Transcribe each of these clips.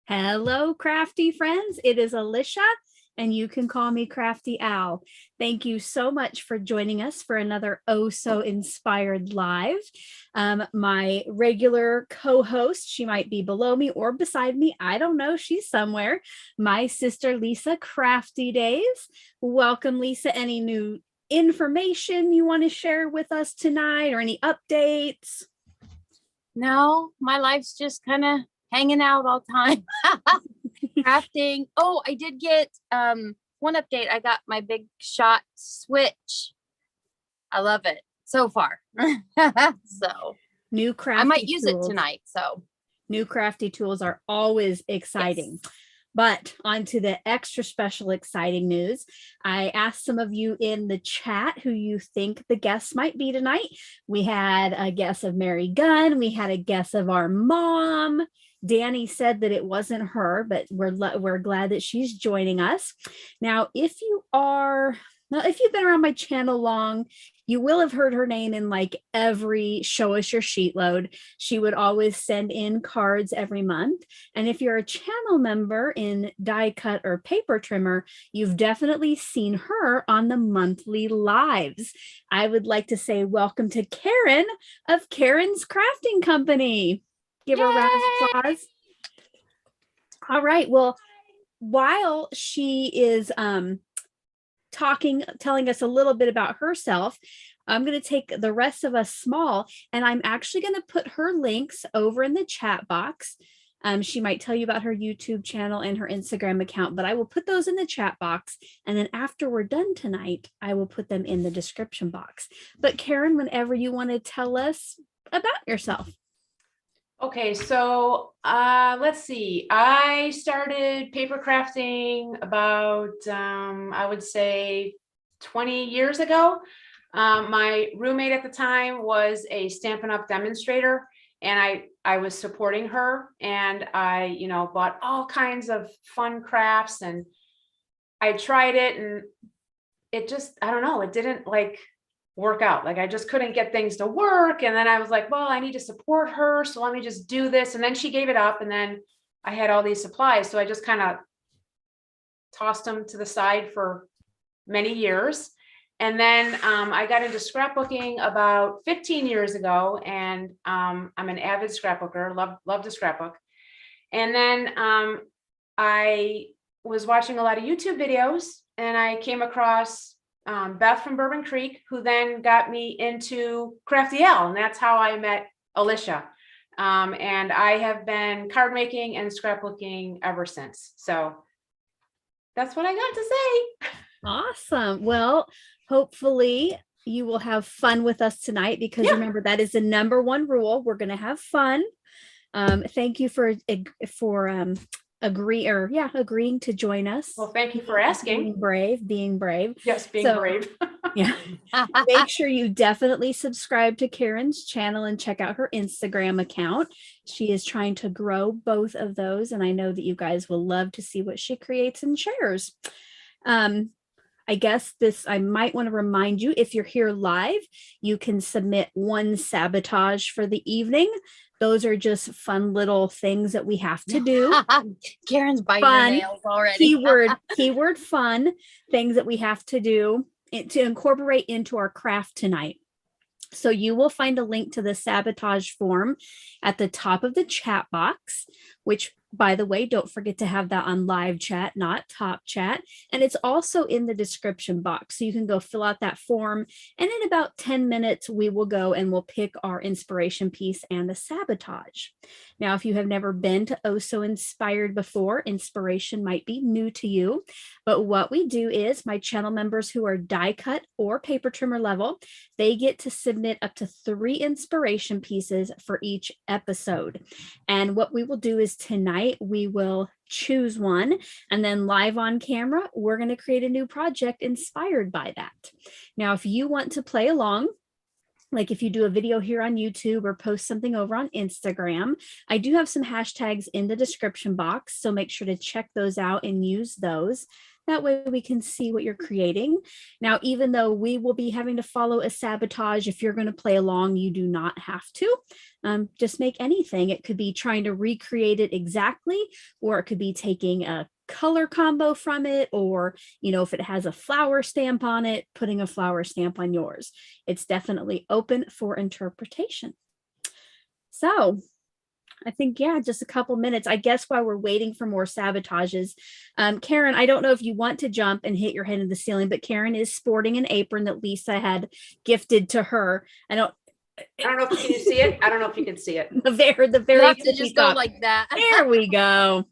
Hello, crafty friends. It is Alicia, and you can call me Crafty Al. Thank you so much for joining us for another Oh So Inspired Live. My regular co-host, she might be below me or beside me. I don't know. She's somewhere. My sister, Lisa, CraftyDaze. Welcome, Lisa. Any new information you want to share with us tonight or any updates? No, my life's just kind of hanging out all the time. Crafting. Oh, I did get one update. I got my big shot switch. I love it so far. So New crafty I might use tools. it tonight. So New crafty tools are always exciting. Yes. But on to the extra special exciting news. I asked some of you in the chat who you think the guests might be tonight. We had a guess of Mary Gunn. We had a guess of our mom. Danny said that it wasn't her, but we're glad that she's joining us. Now, if you've been around my channel long, you will have heard her name in like every Show Us Your Sheet Load. She would always send in cards every month. And if you're a channel member in die cut or paper trimmer, you've definitely seen her on the monthly lives. I would like to say welcome to Karen of Karen's Crafting Company. Give her a round of applause. All right. Well, while she is telling us a little bit about herself, I'm going to take the rest of us small, and I'm actually going to put her links over in the chat box. She might tell you about her YouTube channel and her Instagram account, but I will put those in the chat box. And then after we're done tonight, I will put them in the description box. But Karen, whenever you want to tell us about yourself. Okay, so let's see. I started paper crafting about, I would say 20 years ago. My roommate at the time was a Stampin' Up! Demonstrator, and I was supporting her, and I, bought all kinds of fun crafts, and I tried it, and it just, I don't know, it didn't work out. Like I just couldn't get things to work. And then I was like, well, I need to support her. So let me just do this. And then she gave it up. And then I had all these supplies. So I just kind of tossed them to the side for many years. And then I got into scrapbooking about 15 years ago. And I'm an avid scrapbooker, love to scrapbook. And then I was watching a lot of YouTube videos, and I came across Beth from Bourbon Creek, who then got me into Crafty Al, and that's how I met Alicia. And I have been card making and scrapbooking ever since. So that's what I got to say. Awesome. Well, hopefully you will have fun with us tonight, because remember, that is the number one rule. We're going to have fun. Thank you for agreeing to join us. Well, thank you for asking. Being brave. Yes, being brave. Yeah. Make sure you definitely subscribe to Karen's channel and check out her Instagram account. She is trying to grow both of those, and I know that you guys will love to see what she creates and shares. I guess I might want to remind you, if you're here live, you can submit one sabotage for the evening. Those are just fun little things that we have to do. Karen's biting her nails already. keyword fun, things that we have to do to incorporate into our craft tonight. So you will find a link to the sabotage form at the top of the chat box, which, by the way, don't forget to have that on live chat, not top chat. And it's also in the description box. So you can go fill out that form. And in about 10 minutes, we will go and we'll pick our inspiration piece and the sabotage. Now, if you have never been to Oh So Inspired before, inspiration might be new to you. But what we do is, my channel members who are die cut or paper trimmer level, they get to submit up to 3 inspiration pieces for each episode. And what we will do is tonight, we will choose one, and then live on camera, we're going to create a new project inspired by that. Now, if you want to play along, like if you do a video here on YouTube or post something over on Instagram, I do have some hashtags in the description box, so make sure to check those out and use those. That way we can see what you're creating. Now, even though we will be having to follow a sabotage, if you're going to play along, you do not have to. Just make anything. It could be trying to recreate it exactly, or it could be taking a color combo from it, or, you know, if it has a flower stamp on it, putting a flower stamp on yours. It's definitely open for interpretation. So I think, yeah, just a couple minutes, I guess, while we're waiting for more sabotages. Karen, I don't know if you want to jump and hit your head in the ceiling, but Karen is sporting an apron that Lisa had gifted to her. I don't know if you can see it. I don't know if you can see it. The very You have to just go top. like that. There we go.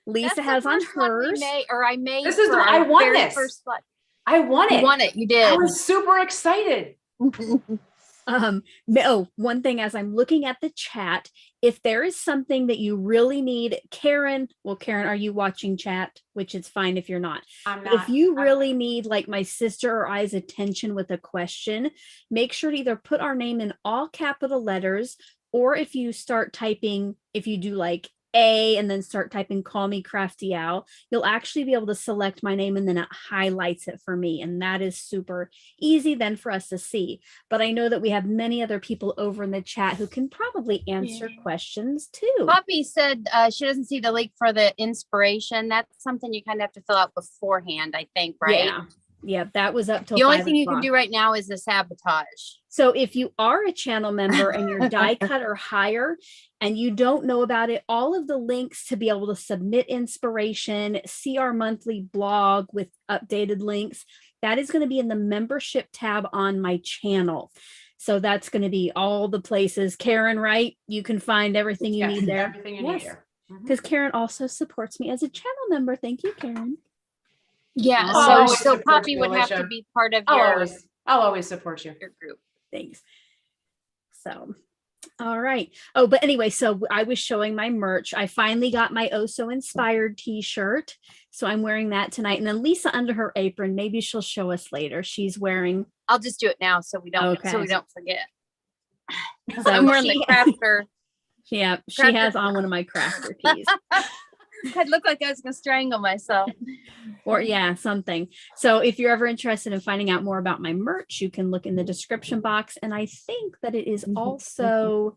Lisa That's has the on first one we hers. I made. This is for the- our I won very this. First one. I won it. You won it. You I did. was super excited. No, one thing, as I'm looking at the chat, if there is something that you really need, Karen, are you watching chat? Which is fine if you're not. I'm But not. if you really need like my sister or I's attention with a question, make sure to either put our name in all capital letters, or if you start typing, if you do like A and then start typing call me Crafty Owl, you'll actually be able to select my name and then it highlights it for me. And that is super easy then for us to see. But I know that we have many other people over in the chat who can probably answer questions too. Poppy said she doesn't see the link for the inspiration. That's something you kind of have to fill out beforehand, I think, right? Yeah, that was up till The only 5 thing you can o'clock. do right now is the sabotage. So if you are a channel member and you're die cut or higher and you don't know about it, all of the links to be able to submit inspiration, see our monthly blog with updated links, that is going to be in the membership tab on my channel. So that's going to be all the places. Karen, right? You can find everything you need there. Everything you need there. Because Karen also supports me as a channel member. Thank you, Karen. Yeah. I'll So always support Poppy you, would have to Alicia. be part of I'll always support you. your group. Thanks. So, all right. Oh, but anyway, so I was showing my merch. I finally got my Oh So Inspired t-shirt. So I'm wearing that tonight. And then Lisa under her apron, maybe she'll show us later. She's wearing. I'll just do it now so we don't forget. So I'm wearing the crafter. Yeah, she Crafter. has on one of my crafter tees. I look like I was gonna strangle myself. Or yeah, something. So if you're ever interested in finding out more about my merch, you can look in the description box. And I think that it is also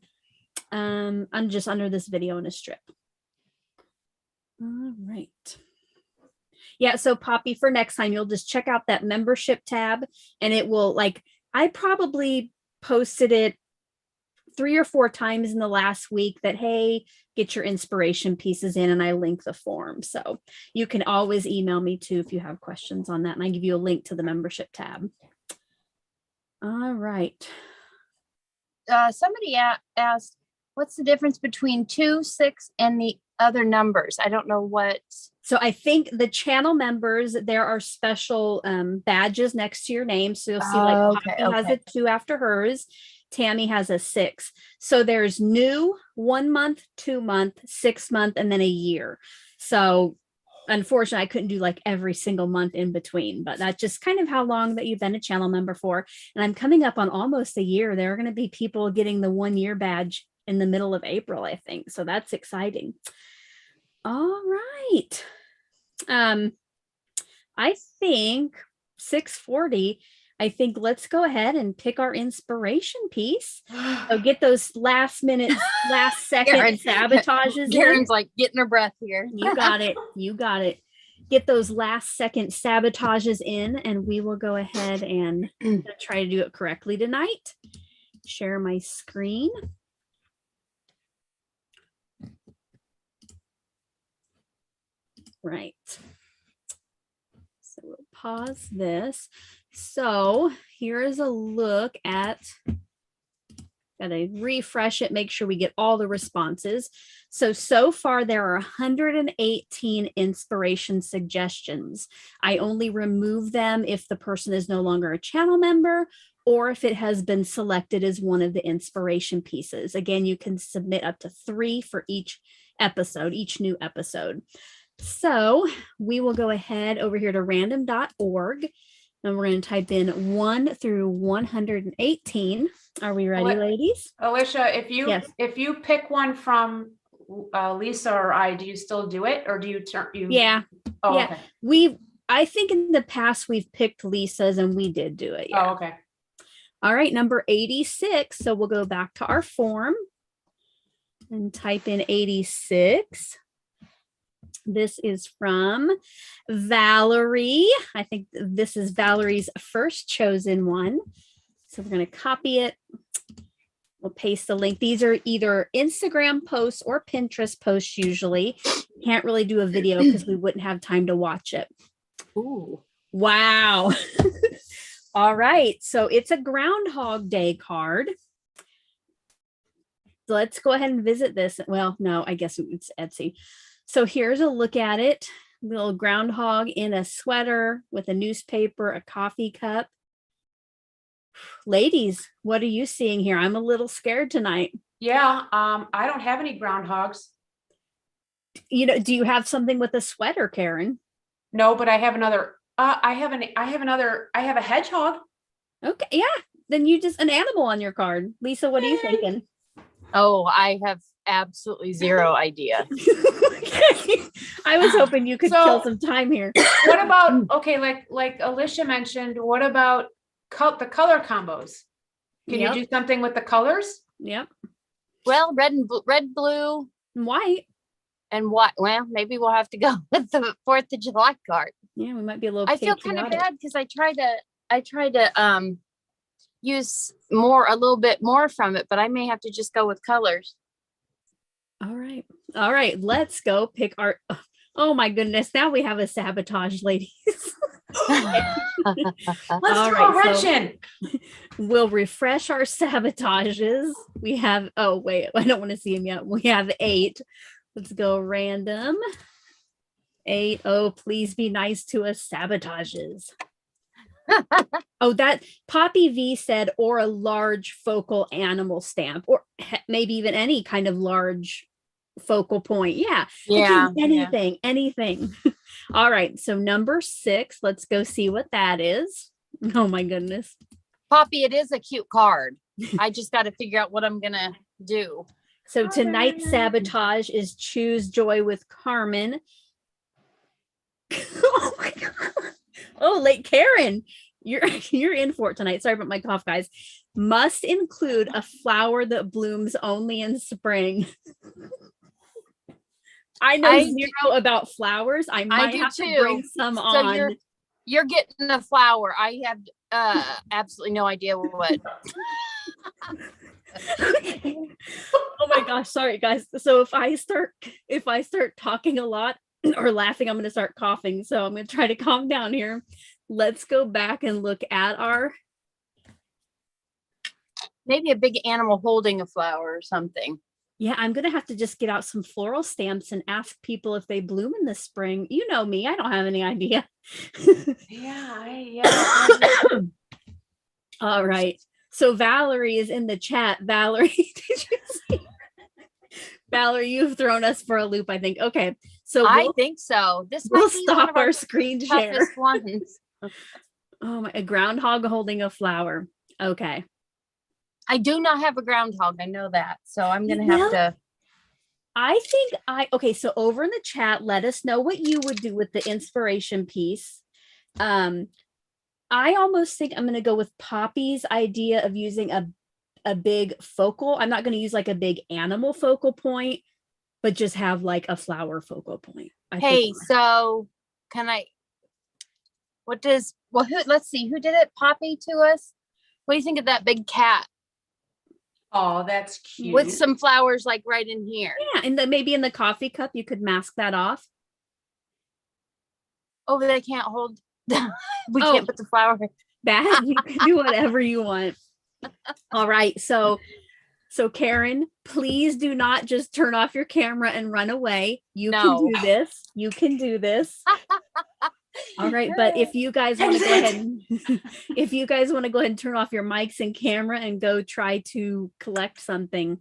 just under this video in a strip. All right. Yeah, so Poppy, for next time, you'll just check out that membership tab and it will, like, I probably posted it 3 or 4 times in the last week that, hey, get your inspiration pieces in, and I link the form. So you can always email me too if you have questions on that, and I give you a link to the membership tab. All right. Somebody asked, what's the difference between 2, 6, and the other numbers? I don't know what. So I think the channel members, there are special badges next to your name. So you'll see like Poppy has a 2 after hers. Tammy has a 6. So there's new, 1 month, 2 month, 6 month, and then a year. So unfortunately, I couldn't do like every single month in between, but that's just kind of how long that you've been a channel member for. And I'm coming up on almost a year. There are going to be people getting the 1 year badge in the middle of April, I think. So that's exciting. All right. I think 6:40. I think let's go ahead and pick our inspiration piece. So get those last second sabotages. Karen's like getting her breath here. You got it. You got it. Get those last second sabotages in, and we will go ahead and try to do it correctly tonight. Share my screen. Right. So we'll pause this. So here is a look at, gotta refresh it, make sure we get all the responses. So far there are 118 inspiration suggestions. I only remove them if the person is no longer a channel member or if it has been selected as one of the inspiration pieces. Again, you can submit up to 3 for each episode, each new episode. So we will go ahead over here to random.org. And we're going to type in 1 through 118. Are we ready, ladies? Alicia, if you pick one from Lisa or I, do you still do it, or do you turn you? Yeah. Oh, Yeah. okay. I think in the past we've picked Lisa's and we did do it. Yeah. Oh, okay. All right, number 86. So we'll go back to our form and type in 86. This is from Vallari. I think this is Vallari's first chosen one. So we're going to copy it. We'll paste the link. These are either Instagram posts or Pinterest posts usually. Can't really do a video because we wouldn't have time to watch it. Ooh. Wow. All right. So it's a Groundhog Day card. So let's go ahead and visit this. Well, no, I guess it's Etsy. So here's a look at it. Little groundhog in a sweater with a newspaper, a coffee cup. Ladies, what are you seeing here? I'm a little scared tonight. Yeah. I don't have any groundhogs. You know, do you have something with a sweater, Karen? No, but I have another. I have a hedgehog. Okay, yeah. Then you just an animal on your card. Lisa, what are you thinking? Oh, I have absolutely zero idea. I was hoping you could kill some time here. What about, okay, like Alicia mentioned, what about the color combos? Can you do something with the colors? Yep. Well, red, blue, and white. And what? Well, maybe we'll have to go with the 4th of July card. Yeah, we might be a little. I feel kind of bad because I try to use a little bit more from it, but I may have to just go with colors. All right. Let's go pick our. Oh my goodness! Now we have a sabotage, ladies. Let's throw a wrench in. We'll refresh our sabotages. We have. Oh wait, I don't want to see them yet. We have 8. Let's go random. 8. Oh, please be nice to us, sabotages. Oh, that Poppy V said, or a large focal animal stamp, or maybe even any kind of large focal point. Yeah. Yeah. Anything. All right. So number 6, let's go see what that is. Oh my goodness. Poppy, it is a cute card. I just got to figure out what I'm going to do. So tonight's sabotage is Choose Joy with Carmen. Oh my God. Oh, late Karen, you're in for it tonight. Sorry about my cough, guys. Must include a flower that blooms only in spring. I know zero about flowers. I might have to bring some on. So you're getting a flower. I have absolutely no idea what. Oh my gosh, sorry guys. So if I start talking a lot or laughing, I'm going to start coughing. So I'm going to try to calm down here. Let's go back and look at our. Maybe a big animal holding a flower or something. Yeah, I'm going to have to just get out some floral stamps and ask people if they bloom in the spring. You know me, I don't have any idea. Yeah. All right. So Valerie is in the chat. Valerie, did you see? Valerie, you've thrown us for a loop, I think. Okay. So I think so. We'll stop our screen share. Ones. Oh my, a groundhog holding a flower. Okay. I do not have a groundhog. I know that. So I'm going to have to. Okay. So over in the chat, let us know what you would do with the inspiration piece. I almost think I'm going to go with Poppy's idea of using a big focal. I'm not going to use like a big animal focal point, but just have like a flower focal point. So can I, let's see, who did it? Poppy to us? What do you think of that big cat? Oh, that's cute. With some flowers like right in here. Yeah, and then maybe in the coffee cup, you could mask that off. Oh, they can't hold. We can't put the flower. Bad. You can do whatever you want. All right. So Karen, please do not just turn off your camera and run away. You can do this. You can do this. All right. But if you guys want to go ahead and turn off your mics and camera and go try to collect something.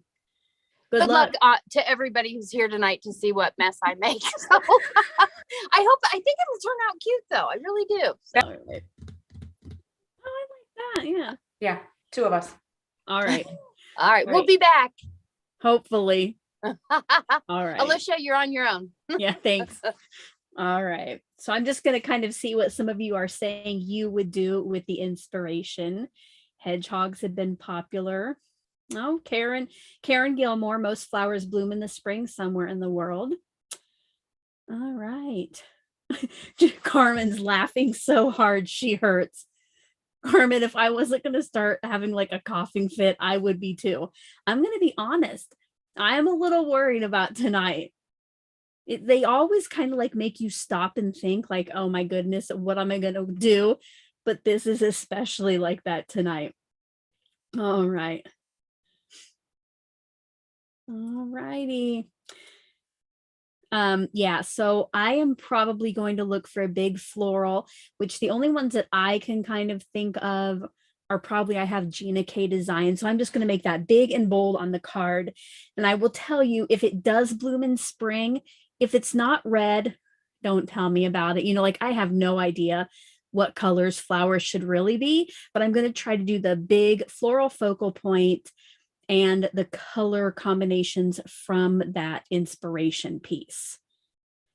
Good luck to everybody who's here tonight to see what mess I make. So I think it'll turn out cute though. I really do. So. Oh, I like that. Yeah. Yeah. 2 of us. All right. All right. We'll be back. Hopefully. All right. Alicia, you're on your own. Yeah, thanks. All right. So I'm just going to kind of see what some of you are saying you would do with the inspiration. Hedgehogs have been popular. Oh, Karen Gilmore, most flowers bloom in the spring somewhere in the world. All right. Carmen's laughing so hard she hurts. Carmen, if I wasn't going to start having like a coughing fit, I would be too. I'm going to be honest. I am a little worried about tonight. They always kind of like make you stop and think like, oh my goodness, what am I going to do? But this is especially like that tonight. All right. All righty. Yeah, so I am probably going to look for a big floral, which the only ones that I can kind of think of are probably I have Gina K design. So I'm just going to make that big and bold on the card. And I will tell you, if it does bloom in spring, if it's not red, don't tell me about it. You know, like I have no idea what colors flowers should really be, but I'm going to try to do the big floral focal point and the color combinations from that inspiration piece.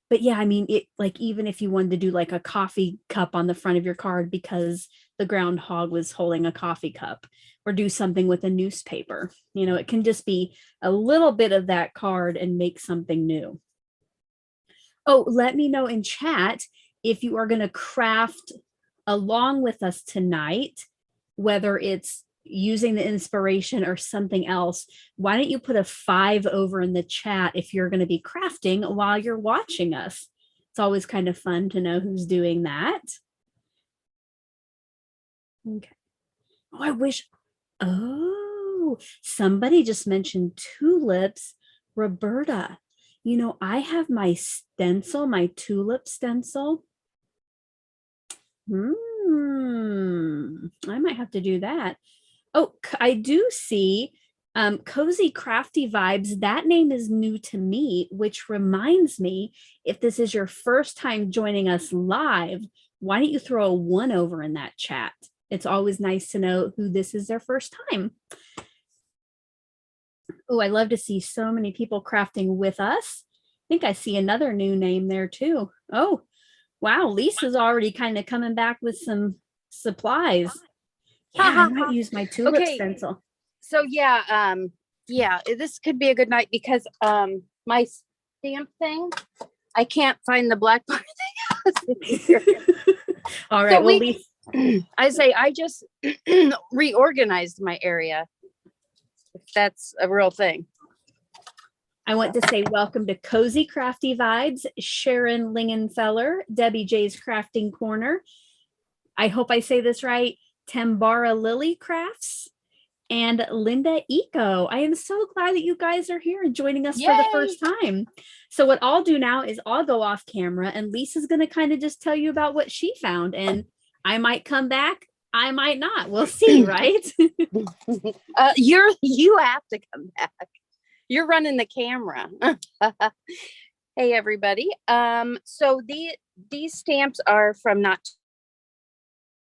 But yeah, I mean, it like even if you wanted to do like a coffee cup on the front of your card because the groundhog was holding a coffee cup, or do something with a newspaper, you know, it can just be a little bit of that card and make something new. Oh, let me know in chat if you are going to craft along with us tonight, whether it's using the inspiration or something else. Why don't you put a 5 over in the chat if you're going to be crafting while you're watching us? It's always kind of fun to know who's doing that. Okay. Oh, I wish. Oh, somebody just mentioned tulips. Roberta, you know, I have my stencil, my tulip stencil. I might have to do that. Oh, I do see Cozy Crafty Vibes. That name is new to me, which reminds me, if this is your first time joining us live, why don't you throw a 1 over in that chat? It's always nice to know who this is their first time. Oh, I love to see so many people crafting with us. I think I see another new name there too. Oh, wow. Lisa's already kind of coming back with some supplies. Yeah, I might use my tulip stencil. So yeah, this could be a good night because my stamp thing, I can't find the black part. All right, so well, I just reorganized my area. If that's a real thing. I want to say welcome to Cozy Crafty Vibes, Sharon Lingenfeller, Debbie J's Crafting Corner. I hope I say this right. Tambara Lily Crafts and Linda Eco. I am so glad that you guys are here and joining us for the first time. So what I'll do now is I'll go off camera and Lisa's going to kind of just tell you about what she found, and I might come back. I might not. We'll see, right? You have to come back. You're running the camera. Hey everybody. So these stamps are from Not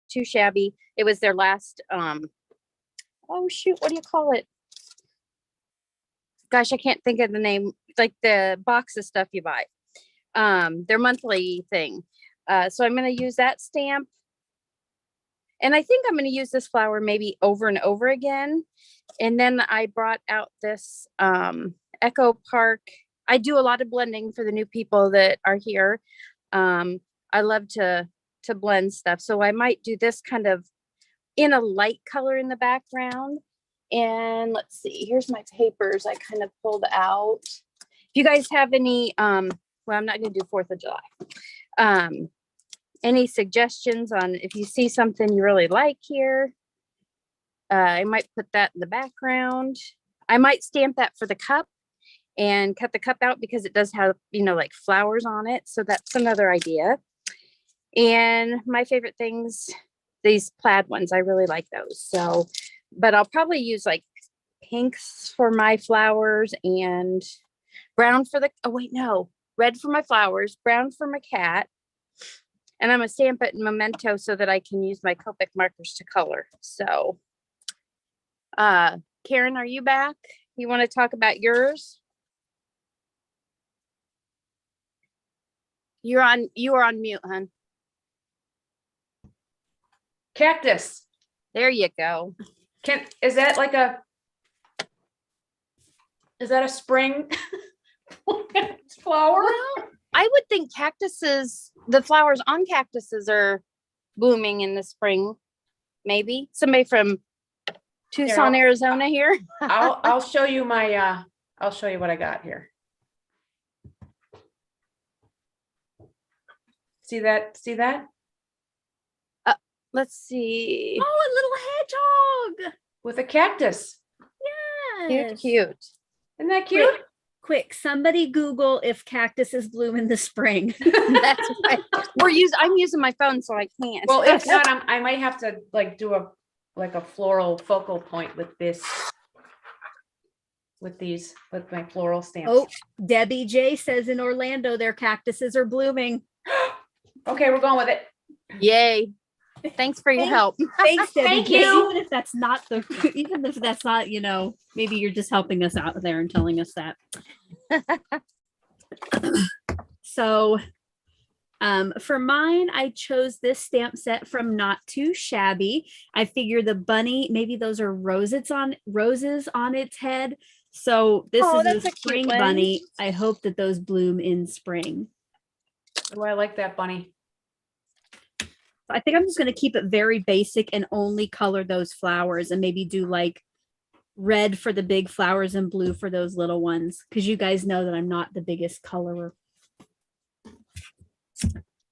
Too Shabby. It was their last oh shoot, what do you call it? Gosh, I can't think of the name. Like the box of stuff you buy. Their monthly thing. So I'm going to use that stamp. And I think I'm going to use this flower maybe over and over again. And then I brought out this Echo Park. I do a lot of blending for the new people that are here. I love to blend stuff. So I might do this kind of in a light color in the background. And let's see, here's my papers I kind of pulled out. If you guys have any, well, I'm not going to do 4th of July. Any suggestions on if you see something you really like here, I might put that in the background. I might stamp that for the cup and cut the cup out because it does have, you know, like flowers on it. So that's another idea. And my favorite things, these plaid ones, I really like those. So, but I'll probably use like pinks for my flowers and brown for the, oh wait, no, red for my flowers, brown for my cat. And I'm going to stamp it in Memento so that I can use my Copic markers to color. So, Karen, are you back? You want to talk about yours? You are on mute, hon. Cactus. There you go. Is that a spring flower? Well, I would think cactuses, the flowers on cactuses are blooming in the spring. Maybe somebody from Tucson, Arizona here. I'll show you I'll show you what I got here. See that? See that? Let's see. Oh, a little hedgehog. With a cactus. Yes. Cute. Isn't that cute? Quick, somebody Google if cactuses bloom in the spring. That's right. I'm using my phone, so I can't. Well, if not, I might have to like do a floral focal point with my floral stamps. Oh, Debbie J says in Orlando their cactuses are blooming. Okay, we're going with it. Yay. Thanks for your help. Thanks, Debbie. Thank J. you. Even if that's not maybe you're just helping us out there and telling us that. So for mine, I chose this stamp set from Not Too Shabby. I figure the bunny, maybe those are roses on its head. So this is that's a a cute spring one. bunny. I hope that those bloom in spring. Oh, I like that bunny. I think I'm just going to keep it very basic and only color those flowers and maybe do like red for the big flowers and blue for those little ones. Because you guys know that I'm not the biggest colorer.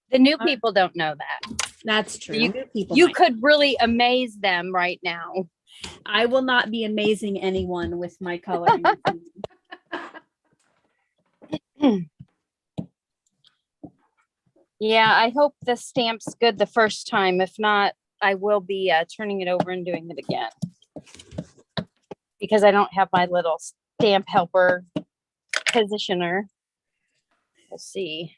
The new people don't know that. That's true. You- New people You might. could really amaze them right now. I will not be amazing anyone with my coloring. Yeah, I hope the stamp's good the first time. If not, I will be turning it over and doing it again. Because I don't have my little stamp helper positioner. We'll see.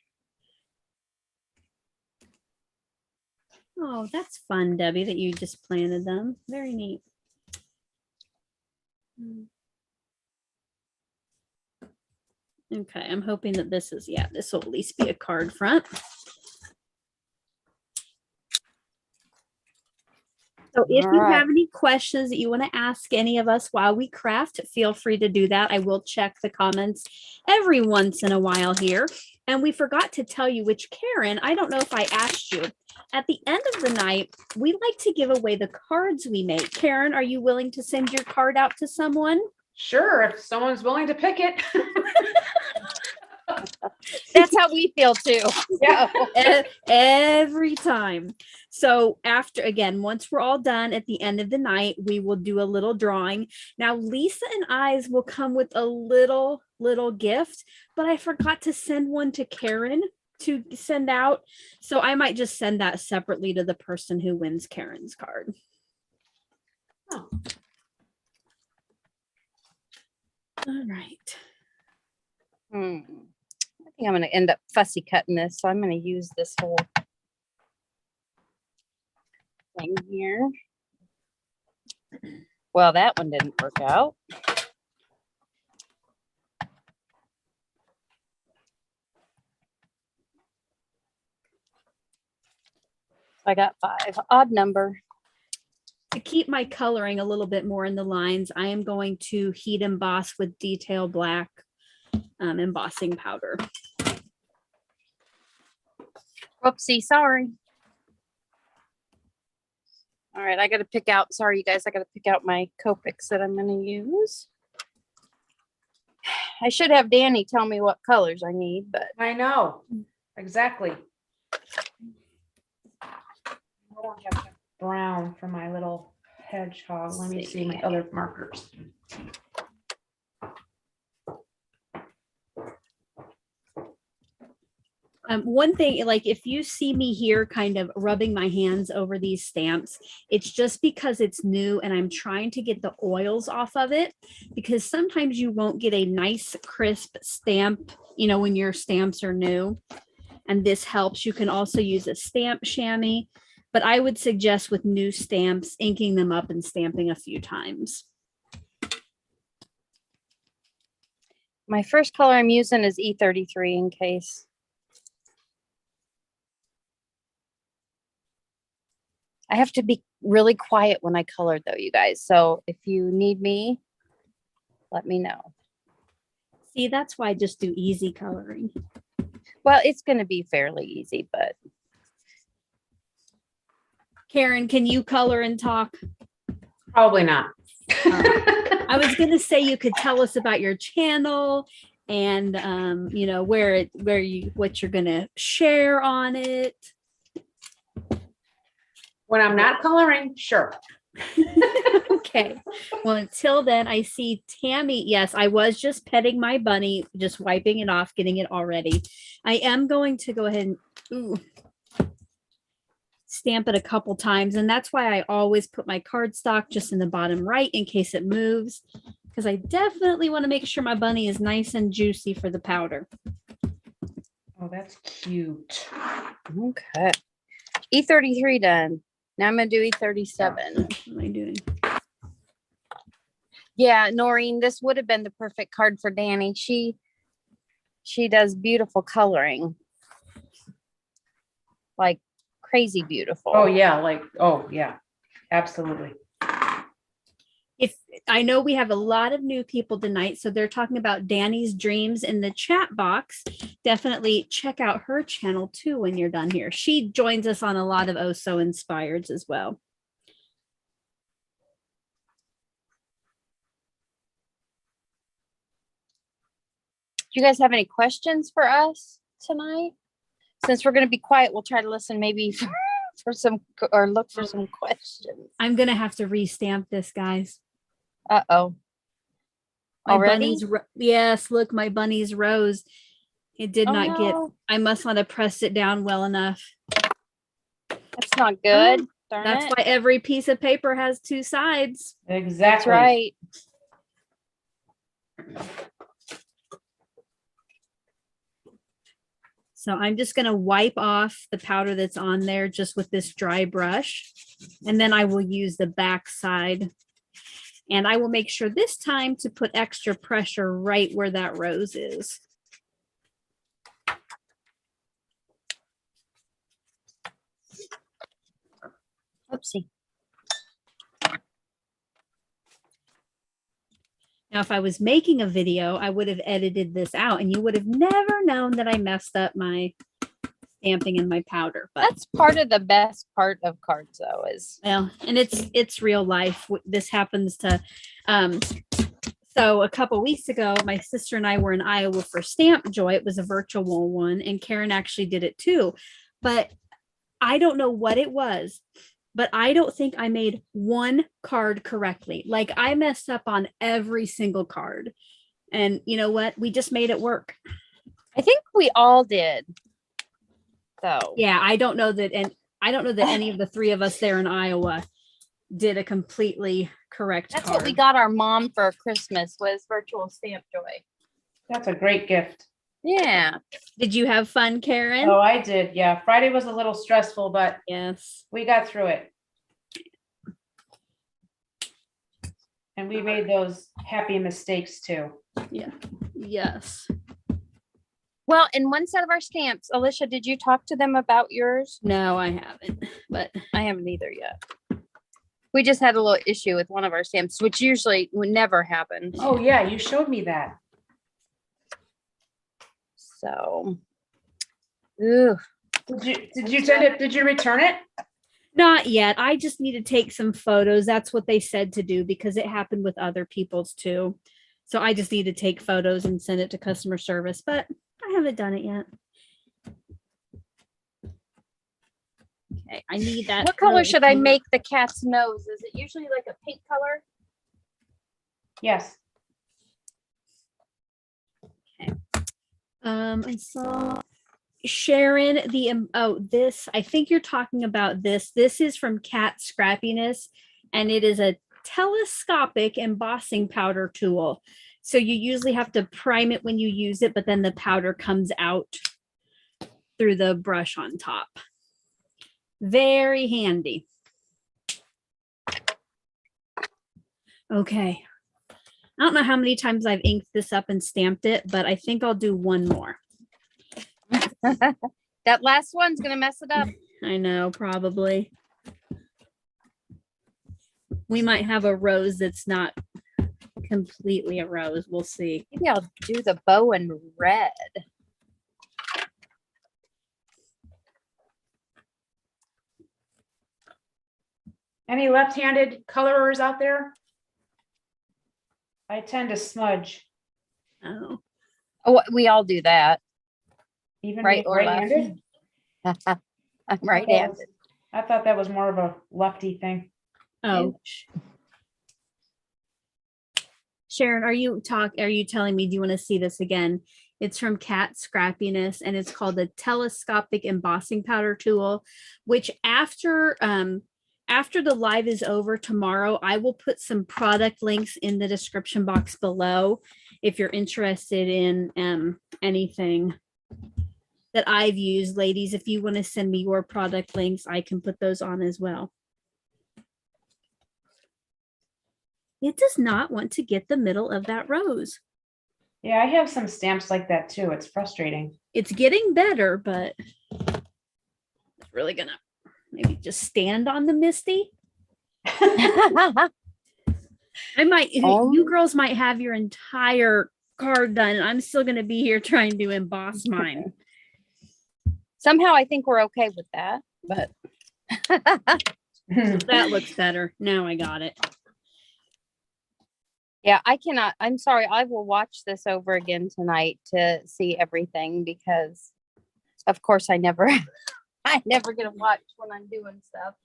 Oh, that's fun, Debbie, that you just planted them. Very neat. Okay, I'm hoping that this will at least be a card front. So if you have any questions that you want to ask any of us while we craft, feel free to do that. I will check the comments every once in a while here. And we forgot to tell you which Karen, I don't know if I asked you. At the end of the night, we like to give away the cards we make. Karen, are you willing to send your card out to someone? Sure, if someone's willing to pick it. That's how we feel too. Yeah. Every time. So once we're all done at the end of the night, we will do a little drawing. Now, Lisa and I's will come with a little gift, but I forgot to send one to Karen to send out. So I might just send that separately to the person who wins Karen's card. Oh. All right. I think I'm going to end up fussy cutting this. So I'm going to use this whole thing here. Well, that one didn't work out. I got 5, odd number. To keep my coloring a little bit more in the lines, I am going to heat emboss with detail black embossing powder. Whoopsie, sorry. All right, I got to pick out, sorry you guys, I got to pick out my Copics that I'm going to use. I should have Danny tell me what colors I need, but I know, exactly. I don't have brown for my little hedgehog. Let me see my other markers. One thing, like if you see me here kind of rubbing my hands over these stamps, it's just because it's new and I'm trying to get the oils off of it, because sometimes you won't get a nice crisp stamp, when your stamps are new. And this helps. You can also use a stamp chamois, but I would suggest with new stamps, inking them up and stamping a few times. my first color I'm using is E33 in case. I have to be really quiet when I color though, you guys. So if you need me, let me know. See, that's why I just do easy coloring. Well, it's going to be fairly easy, but Karen, can you color and talk? Probably not. I was going to say you could tell us about your channel and what you're going to share on it. When I'm not coloring, sure. Okay. Well, until then, I see Tammy. Yes, I was just petting my bunny, just wiping it off, getting it all ready. I am going to go ahead and stamp it a couple times. And that's why I always put my cardstock just in the bottom right in case it moves, because I definitely want to make sure my bunny is nice and juicy for the powder. Oh, that's cute. okay. E33 done. Now I'm going to do E37. What am I doing? Yeah, Noreen, this would have been the perfect card for Danny. She does beautiful coloring. Like crazy beautiful. Oh yeah, absolutely. If I know we have a lot of new people tonight, so they're talking about Danny's dreams in the chat box. Definitely check out her channel too when you're done here. She joins us on a lot of Oh So Inspireds as well. Do you guys have any questions for us tonight? Since we're going to be quiet, we'll try to listen maybe for some or look for some questions. I'm going to have to restamp this, guys. Uh-oh. Already? Yes, look, my bunny's rose. It did not get, no. I must not have pressed it down well enough. That's not good. Darn That's it. why every piece of paper has two sides. Exactly. That's right. So I'm just going to wipe off the powder that's on there just with this dry brush. And then I will use the back side. And I will make sure this time to put extra pressure right where that rose is. Oopsie. Now, if I was making a video, I would have edited this out and you would have never known that I messed up my stamping and my powder. But That's part of the best part of cards though is well, and it's real life. This happens to so a couple weeks ago, my sister and I were in Iowa for Stamp Joy. It was a virtual one, and Karen actually did it too. But I don't know what it was, but I don't think I made one card correctly. Like I messed up on every single card. And you know what? We just made it work. I think we all did. So Yeah, I don't know that any of the three of us there in Iowa did a completely correct that's card. what we got our mom for Christmas was virtual Stamp Joy. That's a great gift. Yeah. Did you have fun, Karen? Oh, I did. Yeah. Friday was a little stressful, but Yes. we got through it. And we made those happy mistakes too. Yeah. Yes. Well, in one set of our stamps, Alicia, did you talk to them about yours? No, I haven't, but I haven't either yet. We just had a little issue with one of our stamps, which usually would never happen. Oh yeah, you showed me that. So, ooh. Did you send it? Did you return it? not yet. I just need to take some photos. That's what they said to do because it happened with other people's too. So I just need to take photos and send it to customer service, but I haven't done it yet. Okay, I need that. What color really should I cute. make the cat's nose? Is it usually like a pink color? Yes. I saw Sharon this, I think you're talking about this. This is from Cat Scrappiness, and it is a telescopic embossing powder tool. So you usually have to prime it when you use it, but then the powder comes out through the brush on top. Very handy. Okay. I don't know how many times I've inked this up and stamped it, but I think I'll do one more. That last one's gonna mess it up. I know, probably. We might have a rose that's not completely a rose. We'll see. Maybe I'll do the bow in red. Any left-handed colorers out there? I tend to smudge, Oh, Oh, we all do that. even Right being or left? right-handed. I'm right-handed. I thought that was more of a lefty thing. oh. Sharon, are you telling me, do you want to see this again? It's from Cat Scrappiness and it's called the telescopic embossing powder tool, which after the live is over tomorrow, I will put some product links in the description box below if you're interested in anything that I've used. Ladies, if you want to send me your product links, I can put those on as well. It does not want to get the middle of that rose. Yeah, I have some stamps like that too. It's frustrating. It's getting better, but it's really gonna maybe just stand on the Misty. I might, you girls might have your entire card done, and I'm still gonna be here trying to emboss mine. Somehow I think we're okay with that, but That looks better. Now I got it. yeah, I cannot. I'm sorry. I will watch this over again tonight to see everything because, of course, I never get to watch when I'm doing stuff.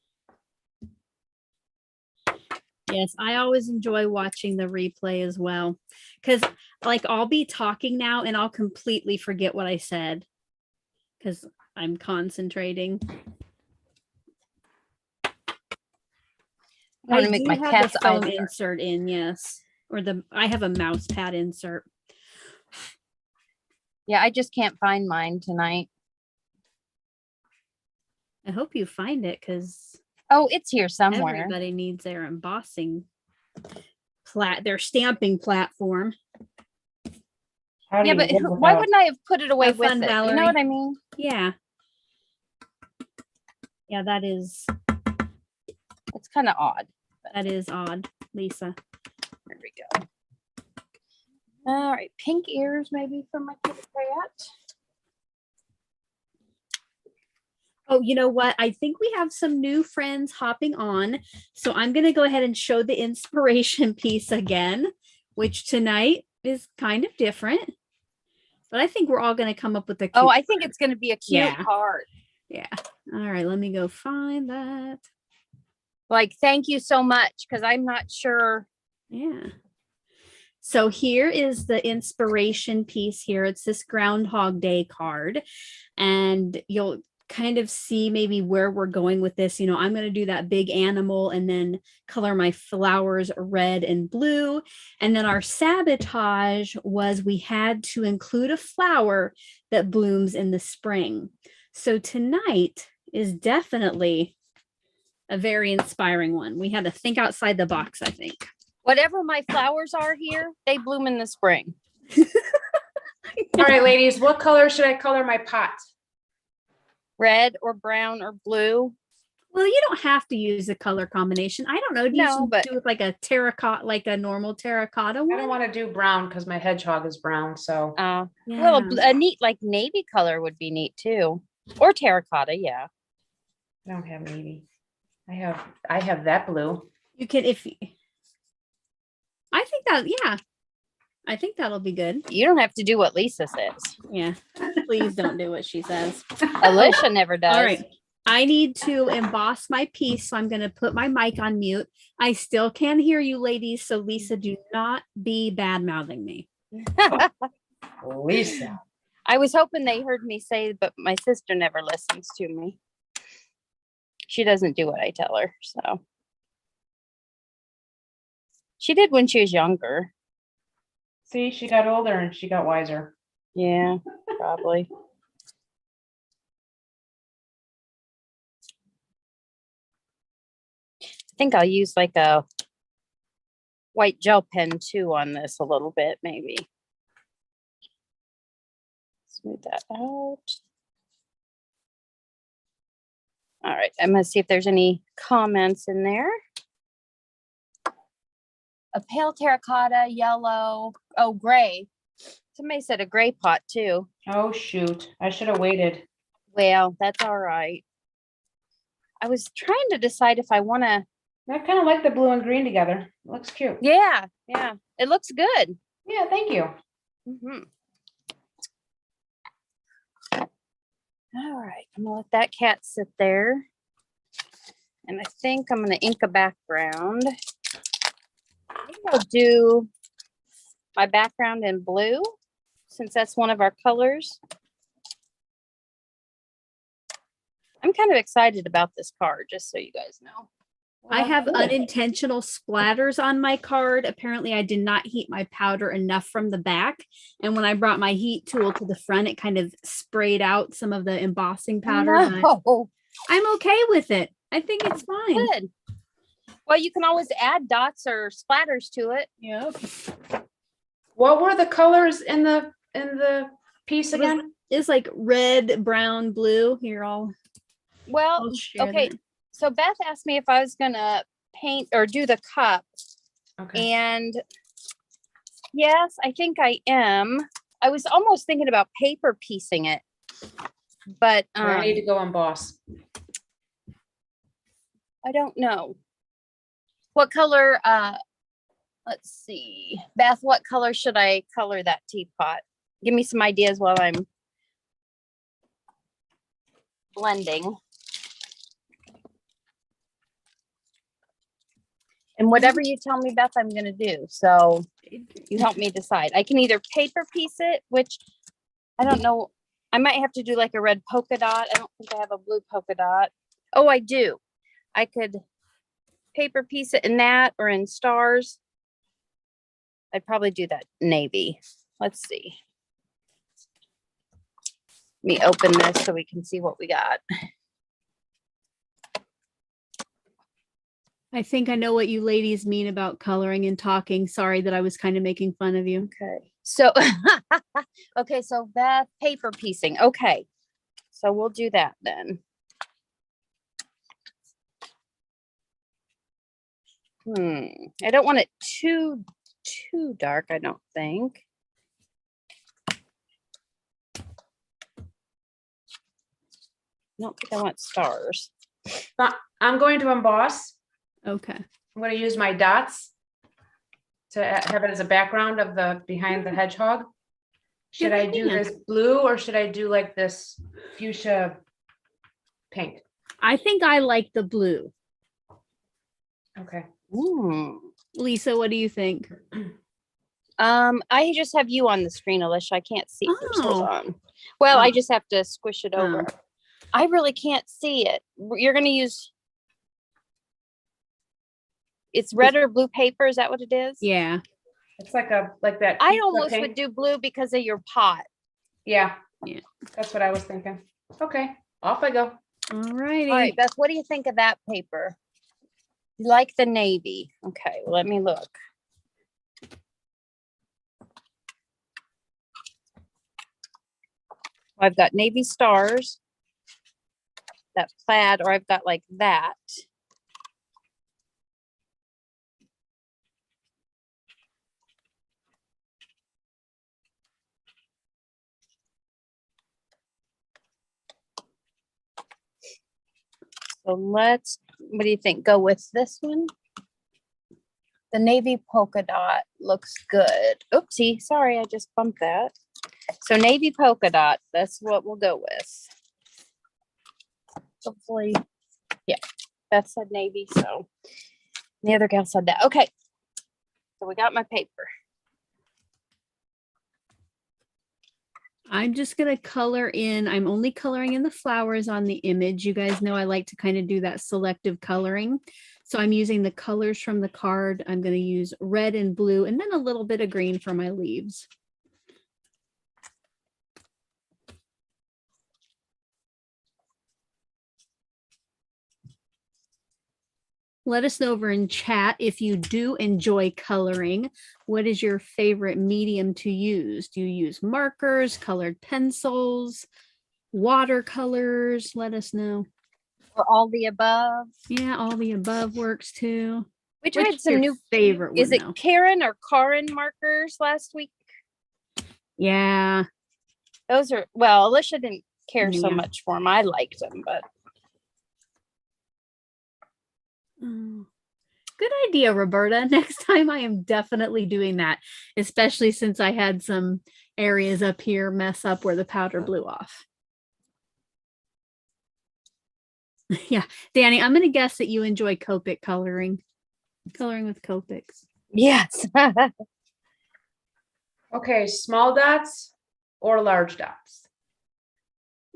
Yes, I always enjoy watching the replay as well. Because like I'll be talking now and I'll completely forget what I said. Because I'm concentrating. I want to make my cat's phone eyes. insert in, yes. Or I have a mouse pad insert. Yeah, I just can't find mine tonight. I hope you find it because Oh, it's here somewhere. everybody needs their embossing their stamping platform. Yeah, but why wouldn't I have put it away Have with fun, it? Valerie. You know what I mean? Yeah. Yeah, that is It's kind of odd. odd, Lisa. There we go. All right, pink ears maybe for my kitty cat. Oh, you know what? I think we have some new friends hopping on. So I'm going to go ahead and show the inspiration piece again, which tonight is kind of different. But I think we're all going to come up with a cute Oh, I think it's going to be a cute Yeah. card. Yeah. All right, let me go find that. Like, thank you so much, because I'm not sure. Yeah. So here is the inspiration piece here. It's this Groundhog Day card. And you'll kind of see maybe where we're going with this. You know, I'm going to do that big animal and then color my flowers red and blue. And then our sabotage was we had to include a flower that blooms in the spring. So tonight is definitely a very inspiring one. We had to think outside the box, I think. Whatever my flowers are here, they bloom in the spring. All right, ladies, what color should I color my pot? Red or brown or blue. Well, you don't have to use a color combination. I don't know. Do No, you but do it like a terracotta, like a normal terracotta one? I don't want to do brown because my hedgehog is brown. So Yeah. well, a neat like navy color would be neat too, or terracotta. Yeah. I don't have navy. I have that blue. You can I think that, yeah. I think that'll be good. You don't have to do what Lisa says. Yeah. Please don't do what she says. Alicia never does. All right. I need to emboss my piece, so I'm going to put my mic on mute. I still can hear you, ladies. So Lisa, do not be bad mouthing me. Lisa. I was hoping they heard me say, but my sister never listens to me. She doesn't do what I tell her. So she did when she was younger. See, she got older and she got wiser. Yeah, probably. I think I'll use like a white gel pen too on this a little bit, maybe. Smooth that out. All right, I'm gonna see if there's any comments in there. a pale terracotta, yellow, oh, gray. Somebody said a gray pot too. Oh, shoot. I should have waited. Well, that's all right. I was trying to decide if I want to. I kind of like the blue and green together. It looks cute. Yeah, it looks good. Yeah, thank you. Mhm. All right, I'm gonna let that cat sit there. And I think I'm gonna ink a background. I think I'll do my background in blue, since that's one of our colors. I'm kind of excited about this card, just so you guys know. I have Cool. unintentional splatters on my card. Apparently, I did not heat my powder enough from the back. And when I brought my heat tool to the front, it kind of sprayed out some of the embossing powder. But No. I'm okay with it. I think it's fine. Good. Well, you can always add dots or splatters to it. Yep. What were the colors in the piece It was- again? It's like red, brown, blue. Here, I'll Well, share okay. that. So Beth asked me if I was gonna paint or do the cup, Okay. and yes, I think I am. I was almost thinking about paper piecing it, but I need to go emboss. I don't know. What color, let's see. Beth, what color should I color that teapot? Give me some ideas while I'm blending. And whatever you tell me, Beth, I'm gonna do. So you help me decide. I can either paper piece it, which I don't know. I might have to do like a red polka dot. I don't think I have a blue polka dot. Oh, I do. I could paper piece it in that or in stars. I'd probably do that navy. Let's see. Let me open this so we can see what we got. I think I know what you ladies mean about coloring and talking. Sorry that I was kind of making fun of you. Okay. So, okay. So Beth, paper piecing. Okay. So we'll do that then. I don't want it too dark, I don't think. I don't think I want stars. I'm going to emboss. Okay. I'm going to use my dots to have it as a background of the behind the hedgehog. Should I do this blue or should I do like this fuchsia pink? I think I like the blue. Okay. Lisa, what do you think? I just have you on the screen, Alicia. I can't see. First. Hold Oh. on. Well, I Oh. just have to squish it over. Oh. I really can't see it. You're going to use. It's red or blue paper. Is that what it is? Yeah. It's like that. I fuchsia almost pink. would do blue because of your pot. Yeah. Yeah. That's what I was thinking. Okay. Off I go. All righty. All right, Beth, what do you think of that paper? You like the navy? Okay, well, let me look. I've got navy stars, that plaid, or I've got like that. So let's, what do you think? Go with this one? The navy polka dot looks good. Oopsie, sorry, I just bumped that. So navy polka dot, that's what we'll go with. Hopefully, yeah, Beth said navy, so the other gal said that. Okay, so we got my paper. I'm just going to color in. I'm only coloring in the flowers on the image. You guys know I like to kind of do that selective coloring. So I'm using the colors from the card. I'm going to use red and blue and then a little bit of green for my leaves. Let us know over in chat if you do enjoy coloring. What is your favorite medium to use? Do you use markers, colored pencils, watercolors? Let us know. Or all the above. Yeah, all the above works too. We Which tried is some your new, favorite is one, it though? Karen or Karin markers last week? Yeah. Those are, well, Alicia didn't care so Yeah. much for them. I liked them, but Mm. Good idea, Roberta. Next time I am definitely doing that, especially since I had some areas up here mess up where the powder blew off. Yeah. Danny, I'm going to guess that you enjoy Copic coloring with Copics. yes. Okay, small dots or large dots.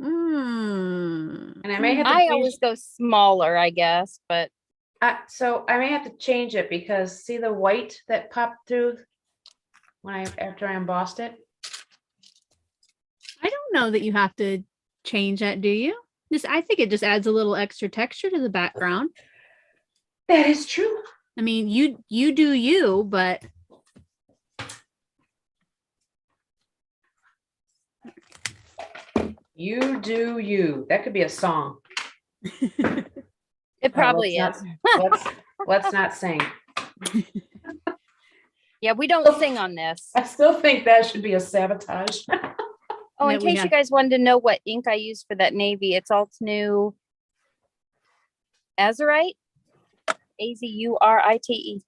Mm. And I may have to I change, always go smaller, I guess, but so I may have to change it because see the white that popped through after I embossed it? I don't know that you have to change that, do you? I think it just adds a little extra texture to the background. That is true. I mean, you do you, but You do you. That could be a song. it probably let's is. not- let's not sing. Yeah, we don't sing on this. I still think that should be a sabotage. Oh, in that we case you have- guys wanted to know what ink I use for that navy, it's Alt New Azurite. Azurite.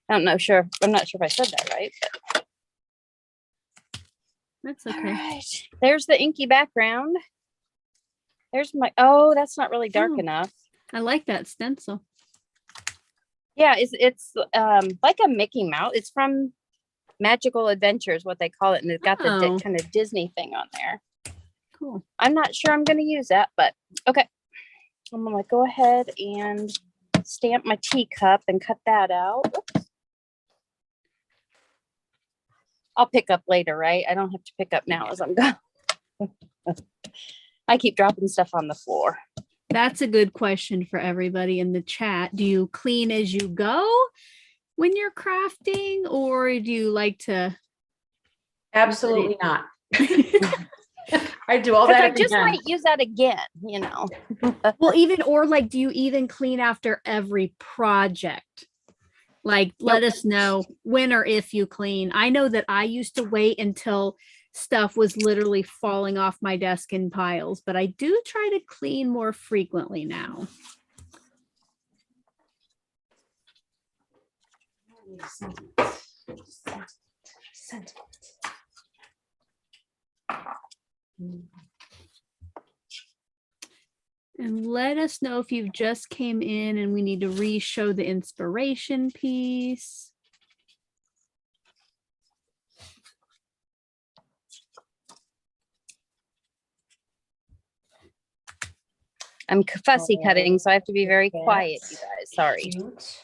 I'm not sure if I said that right. But that's all okay. right. There's the inky background. There's my, oh, that's not really dark Oh. enough. I like that stencil. Yeah, it's like a Mickey Mouse. It's from Magical Adventures, what they call it, and it's got the Oh. kind of Disney thing on there. Cool. I'm not sure I'm going to use that, but okay. I'm going to go ahead and stamp my teacup and cut that out. Oops. I'll pick up later, right? I don't have to pick up now as I'm going. I keep dropping stuff on the floor. That's a good question for everybody in the chat. Do you clean as you go when you're crafting, or do you like to? Absolutely not. I do all 'Cause that I at the just end. might use that again, you know. Well, or like, do you even clean after every project? Like, let us know when or if you clean. I know that I used to wait until stuff was literally falling off my desk in piles, but I do try to clean more frequently now. And let us know if you've just came in and we need to re-show the inspiration piece. I'm fussy cutting, so I have to be very quiet, you guys. Sorry. Cute.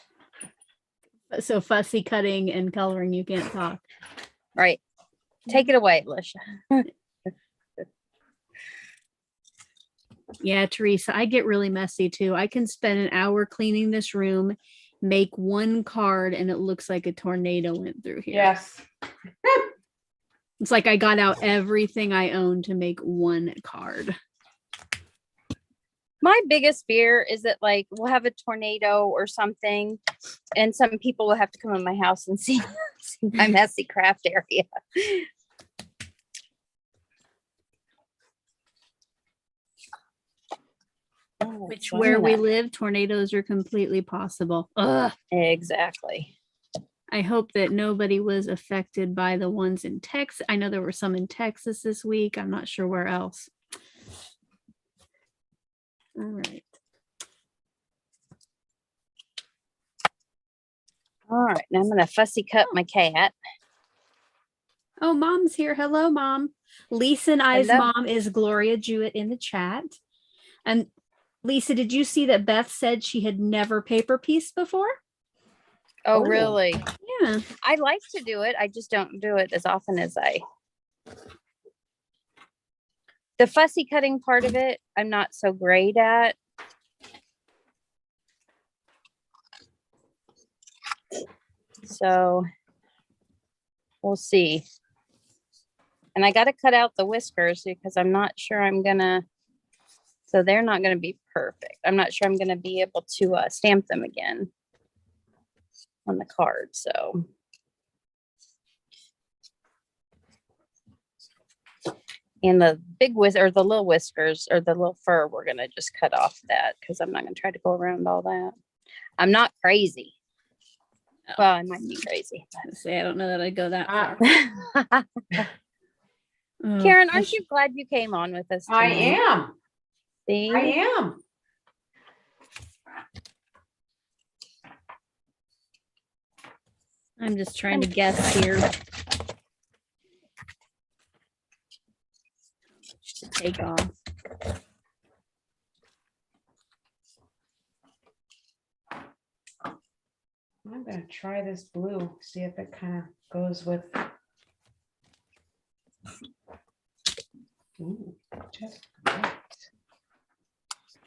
So fussy cutting and coloring, you can't talk. Right. Take it away, Alicia. Yeah, Teresa, I get really messy too. I can spend an hour cleaning this room, make one card, and it looks like a tornado went through here. Yes. It's like I got out everything I own to make one card. My biggest fear is that like we'll have a tornado or something, and some people will have to come in my house and see my messy craft area. Which where we live, tornadoes are completely possible. Ugh. Exactly. I hope that nobody was affected by the ones in Texas. I know there were some in Texas this week. I'm not sure where else. All right. All right. Now I'm going to fussy cut my cat. Oh, Mom's here. Hello, Mom. Lisa and I's Hello. mom is Gloria Jewett in the chat. And Lisa, did you see that Beth said she had never paper pieced before? Oh, Oh. really? Yeah. I like to do it. I just don't do it as often as the fussy cutting part of it, I'm not so great at. So we'll see. And I got to cut out the whiskers because I'm not sure I'm gonna, so they're not gonna be perfect. I'm not sure I'm gonna be able to stamp them again. on the card. So. And the big or the little whiskers or the little fur, we're going to just cut off that because I'm not going to try to go around all that. I'm not crazy. Well, I might be crazy. Say, I don't know that I'd go that far. Karen, aren't you glad you came on with us I tonight? am. See? I am. I'm just trying to guess here. To take off. I'm gonna try this blue, see if it kind of goes with. Ooh, just right.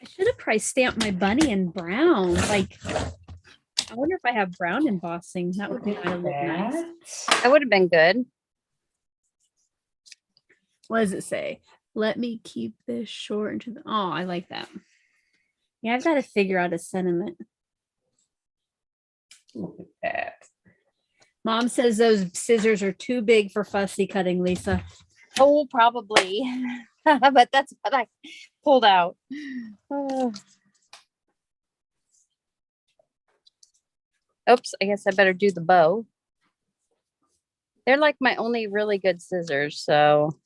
I should have probably stamped my bunny in brown. Like, I wonder if I have brown embossing. That would Look kind at of look nice. that. That would have been good. What does it say? Let me keep this short into the. Oh, I like that. Yeah, I've got to figure out a sentiment. Look at that. Mom says those scissors are too big for fussy cutting, Lisa. Oh, probably. But that's what I pulled out. Oh. Oops, I guess I better do the bow. They're like my only really good scissors, so.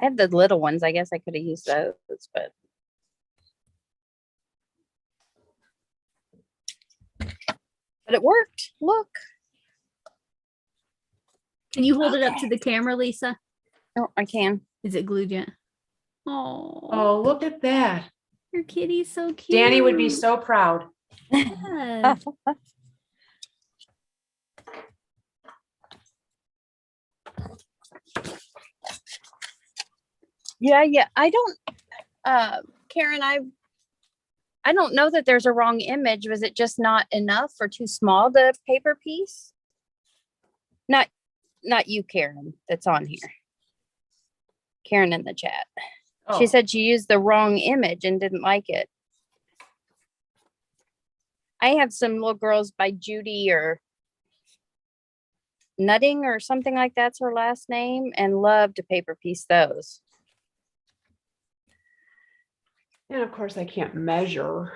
I have the little ones. I guess I could have used those, but. But it worked. Look. Can you hold it up to the camera, Lisa? Oh, I can. Is it glued yet? Oh, Oh, look at that. your kitty's so cute. Danny would be so proud. Yes. Yeah. I don't, Karen, I don't know that there's a wrong image. Was it just not enough or too small, the paper piece? Not you, Karen, that's on here. Karen in the chat. Oh, She said she used the wrong image and didn't like it. I have some little girls by Judy or Nutting or something like that's her last name, and love to paper piece those. and of course I can't measure.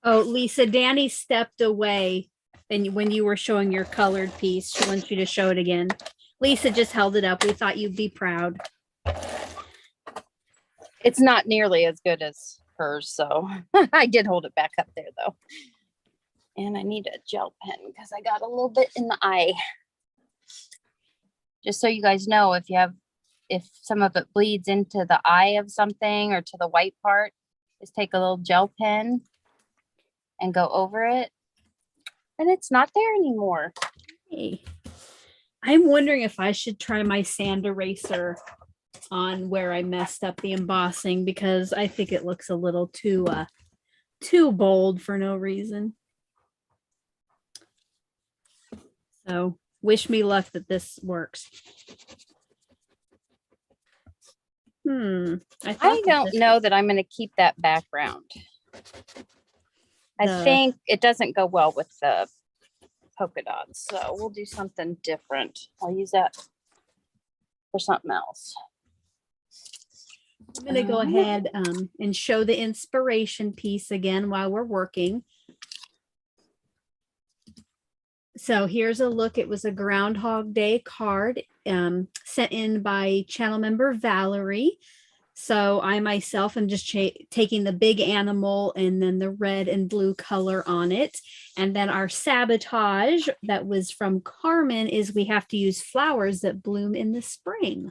Oh, Lisa, Danny stepped away and when you were showing your colored piece. She wants you to show it again. Lisa just held it up. We thought you'd be proud. It's not nearly as good as hers, so I did hold it back up there though. And I need a gel pen because I got a little bit in the eye. Just so you guys know, if some of it bleeds into the eye of something or to the white part, just take a little gel pen and go over it. And it's not there anymore. Hey, I'm wondering if I should try my sand eraser on where I messed up the embossing, because I think it looks a little too bold for no reason. So wish me luck that this works. I don't know that I'm going to keep that background. I think it doesn't go well with the polka dots, so we'll do something different. I'll use that for something else. I'm going to go ahead and show the inspiration piece again while we're working. So here's a look. It was a Groundhog Day card sent in by channel member Vallari. So I myself am just taking the big animal and then the red and blue color on it. And then our sabotage that was from Carmen is we have to use flowers that bloom in the spring.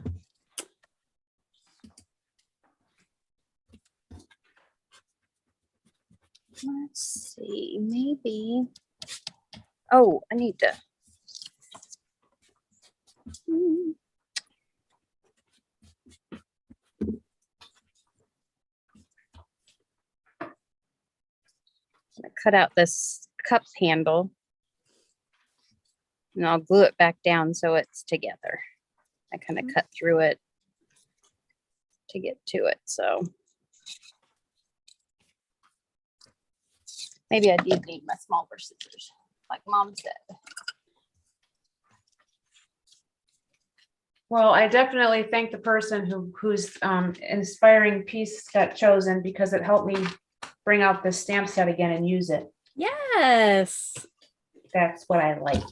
Let's see, maybe. Oh, I need to. Cut out this cup handle and I'll glue it back down so it's together. I kind of cut through it to get to it. So maybe I do need my smaller scissors, like Mom said. Well, I definitely thank the person whose inspiring piece got chosen because it helped me bring out the stamp set again and use it. Yes. That's what I like.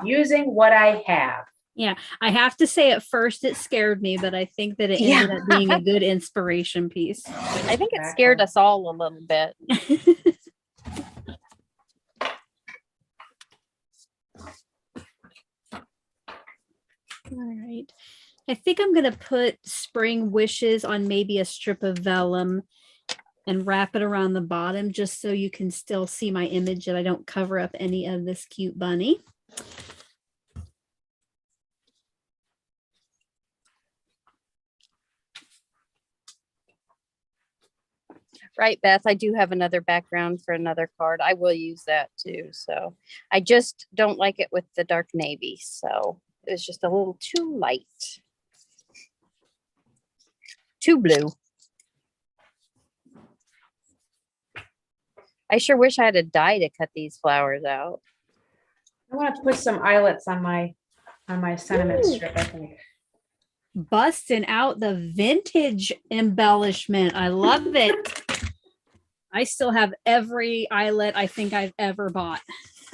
Using what I have. Yeah. I have to say at first it scared me, but I think that it ended up being a good inspiration piece. I think it scared us all a little bit. All right. I think I'm going to put spring wishes on maybe a strip of vellum and wrap it around the bottom just so you can still see my image and I don't cover up any of this cute bunny. Right, Beth, I do have another background for another card. I will use that too. So I just don't like it with the dark navy. So it was just a little too light. Too blue. I sure wish I had a die to cut these flowers out. I want to put some eyelets on my sentiment strip, I think. Busting out the vintage embellishment. I love it. I still have every eyelet I think I've ever bought.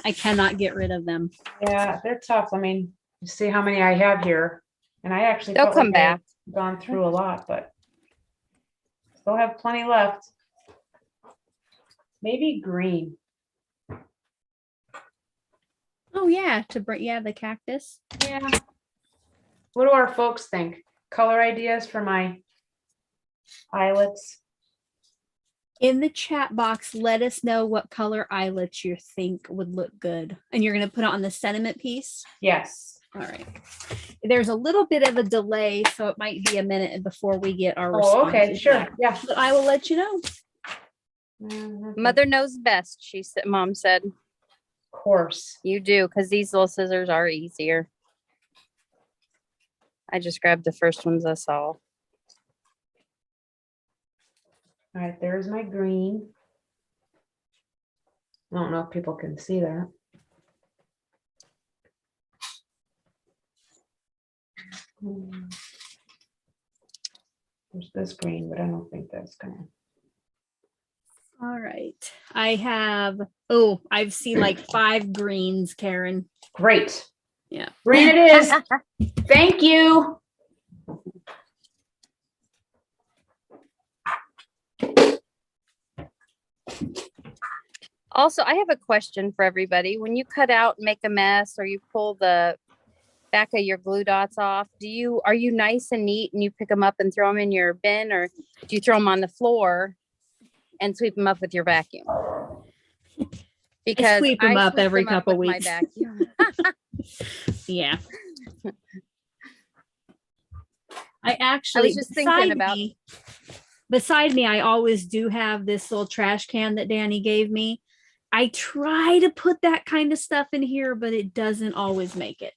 I cannot get rid of them. Yeah, they're tough. I mean, you see how many I have here. And I actually They'll felt come like I had back. gone through a lot, but still have plenty left. Maybe green. Oh yeah, to bring the cactus. Yeah. What do our folks think? Color ideas for my eyelets? In the chat box, let us know what color eyelets you think would look good. And you're going to put it on the sentiment piece. Yes. All right. There's a little bit of a delay, so it might be a minute before we get our Oh, okay, responses sure. back. Yeah. But I will let you know. Mother knows best, she said. Mom said. Of course. You do, because these little scissors are easier. I just grabbed the first ones I saw. All right, there's my green. I don't know if people can see that. There's this green, but I don't think that's gonna. All right. I've seen like 5 greens, Karen. Great. Yeah. Green it is. Thank you. Also, I have a question for everybody. When you cut out and make a mess or you pull the back of your glue dots off, are you nice and neat and you pick them up and throw them in your bin, or do you throw them on the floor and sweep them up with your vacuum? Because I sweep them up every them up couple with my weeks. vacuum. Yeah. I actually, was just thinking about. Beside me, I always do have this little trash can that Danny gave me. I try to put that kind of stuff in here, but it doesn't always make it.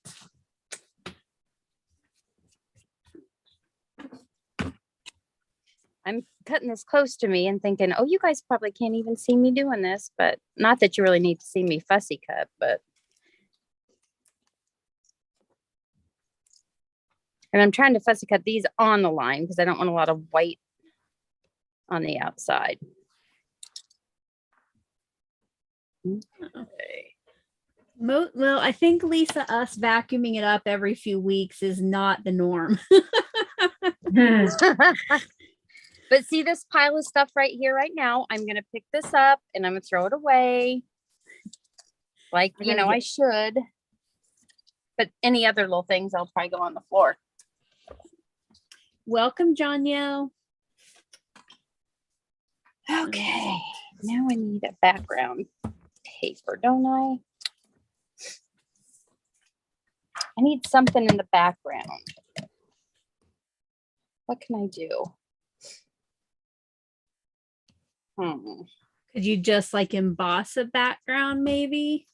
I'm cutting this close to me and thinking, oh, you guys probably can't even see me doing this, but not that you really need to see me fussy cut, but. And I'm trying to fussy cut these on the line because I don't want a lot of white on the outside. Okay. Well, I think, Lisa, us vacuuming it up every few weeks is not the norm. But see this pile of stuff right here, right now, I'm going to pick this up and I'm going to throw it away. Like, I should. But any other little things, I'll probably go on the floor. Welcome, Jonyo. Okay, now I need a background paper, don't I? I need something in the background. What can I do? Could you just like emboss a background maybe?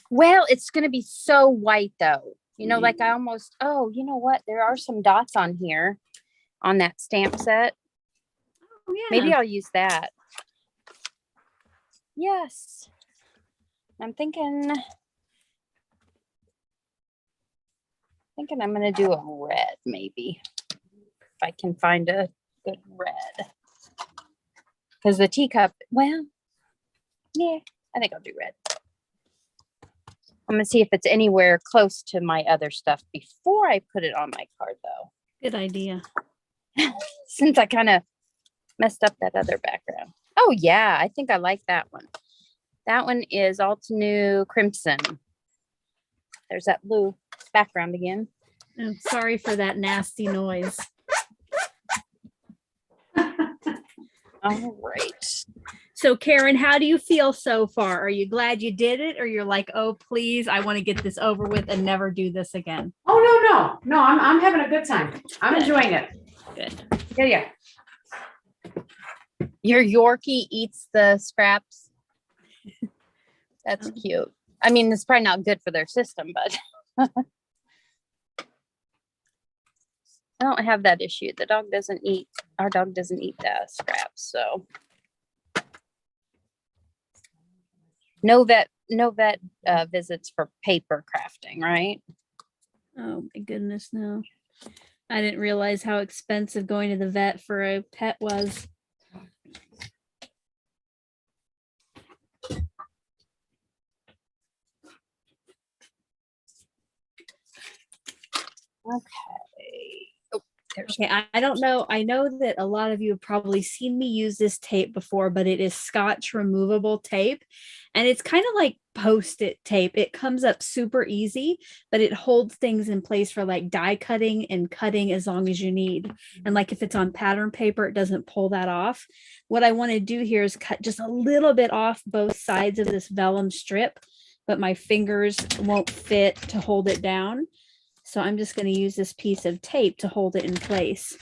Well, it's going to be so white though. Like I almost, you know what? There are some dots on here. on that stamp set. Oh, yeah. Maybe I'll use that. Yes. I'm thinking I'm going to do a red, maybe. If I can find a good red. Because the teacup, well, yeah, I think I'll do red. I'm going to see if it's anywhere close to my other stuff before I put it on my card, though. Good idea. Since I kind of messed up that other background. Oh, yeah, I think I like that one. That one is Altenew Crimson. There's that blue background again. Oh, sorry for that nasty noise. All right. So Karen, how do you feel so far? Are you glad you did it, or you're like, oh, please, I want to get this over with and never do this again? Oh, no. I'm having a good time. I'm Good. enjoying it. Good. Yeah. Your Yorkie eats the scraps. That's cute. I mean, it's probably not good for their system, but I don't have that issue. Our dog doesn't eat the scraps, so no vet visits for paper crafting, right? Oh my goodness, no. I didn't realize how expensive going to the vet for a pet was. Okay. Oh, there's Okay, I don't know. I know that a lot of you have probably seen me use this tape before, but it is Scotch removable tape. And it's kind of like Post-it tape. It comes up super easy, but it holds things in place for like die cutting and cutting as long as you need. And like if it's on pattern paper, it doesn't pull that off. What I want to do here is cut just a little bit off both sides of this vellum strip, but my fingers won't fit to hold it down. So I'm just going to use this piece of tape to hold it in place.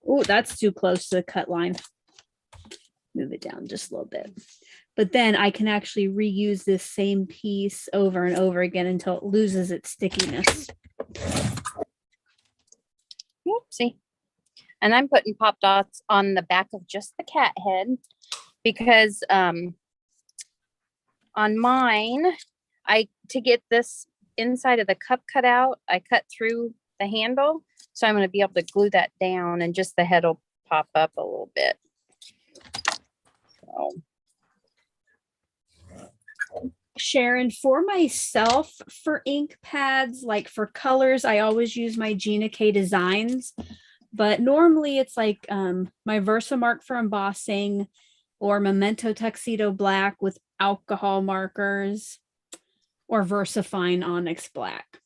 Oh, that's too close to the cut line. Move it down just a little bit. But then I can actually reuse this same piece over and over again until it loses its stickiness. Oopsie. And I'm putting pop dots on the back of just the cat head because on mine, to get this inside of the cup cut out, I cut through the handle. So I'm going to be able to glue that down and just the head will pop up a little bit. So. Sharon, for myself, for ink pads, like for colors, I always use my Gina K Designs, but normally it's like my Versamark for embossing or Memento Tuxedo Black with alcohol markers or VersaFine Onyx Black.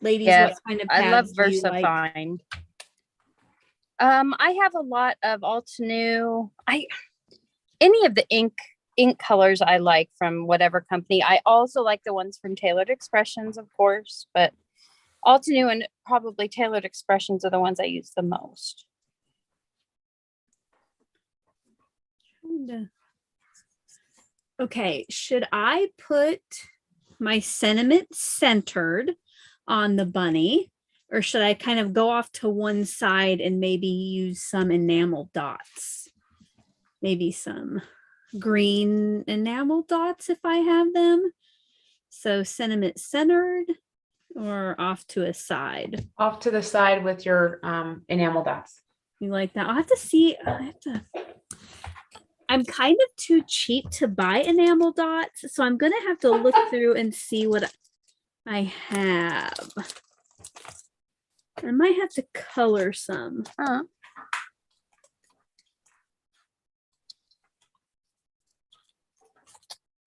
Ladies, Yes, what kind of I love pads do you like? VersaFine. I have a lot of Altenew. Any of the ink colors I like from whatever company. I also like the ones from Tailored Expressions, of course, but Altenew and probably Tailored Expressions are the ones I use the most. Okay, should I put my sentiment centered on the bunny, or should I kind of go off to one side and maybe use some enamel dots? Maybe some green enamel dots if I have them. So sentiment centered or off to a side? Off to the side with your enamel dots. You like that? I'll have to see. I'm kind of too cheap to buy enamel dots, so I'm gonna have to look through and see what I have. I might have to color some. Huh.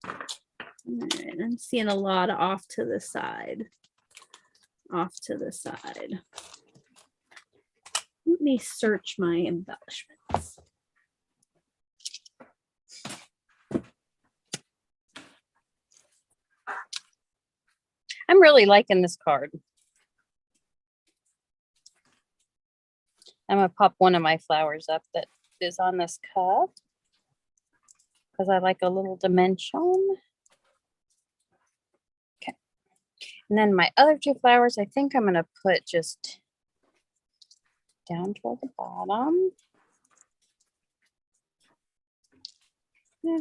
All right, I'm seeing a lot of off to the side. Off to the side. Let me search my embellishments. I'm really liking this card. I'm gonna pop one of my flowers up that is on this cup because I like a little dimension. Okay. And then my other two flowers, I think I'm gonna put just down toward the bottom. Yeah.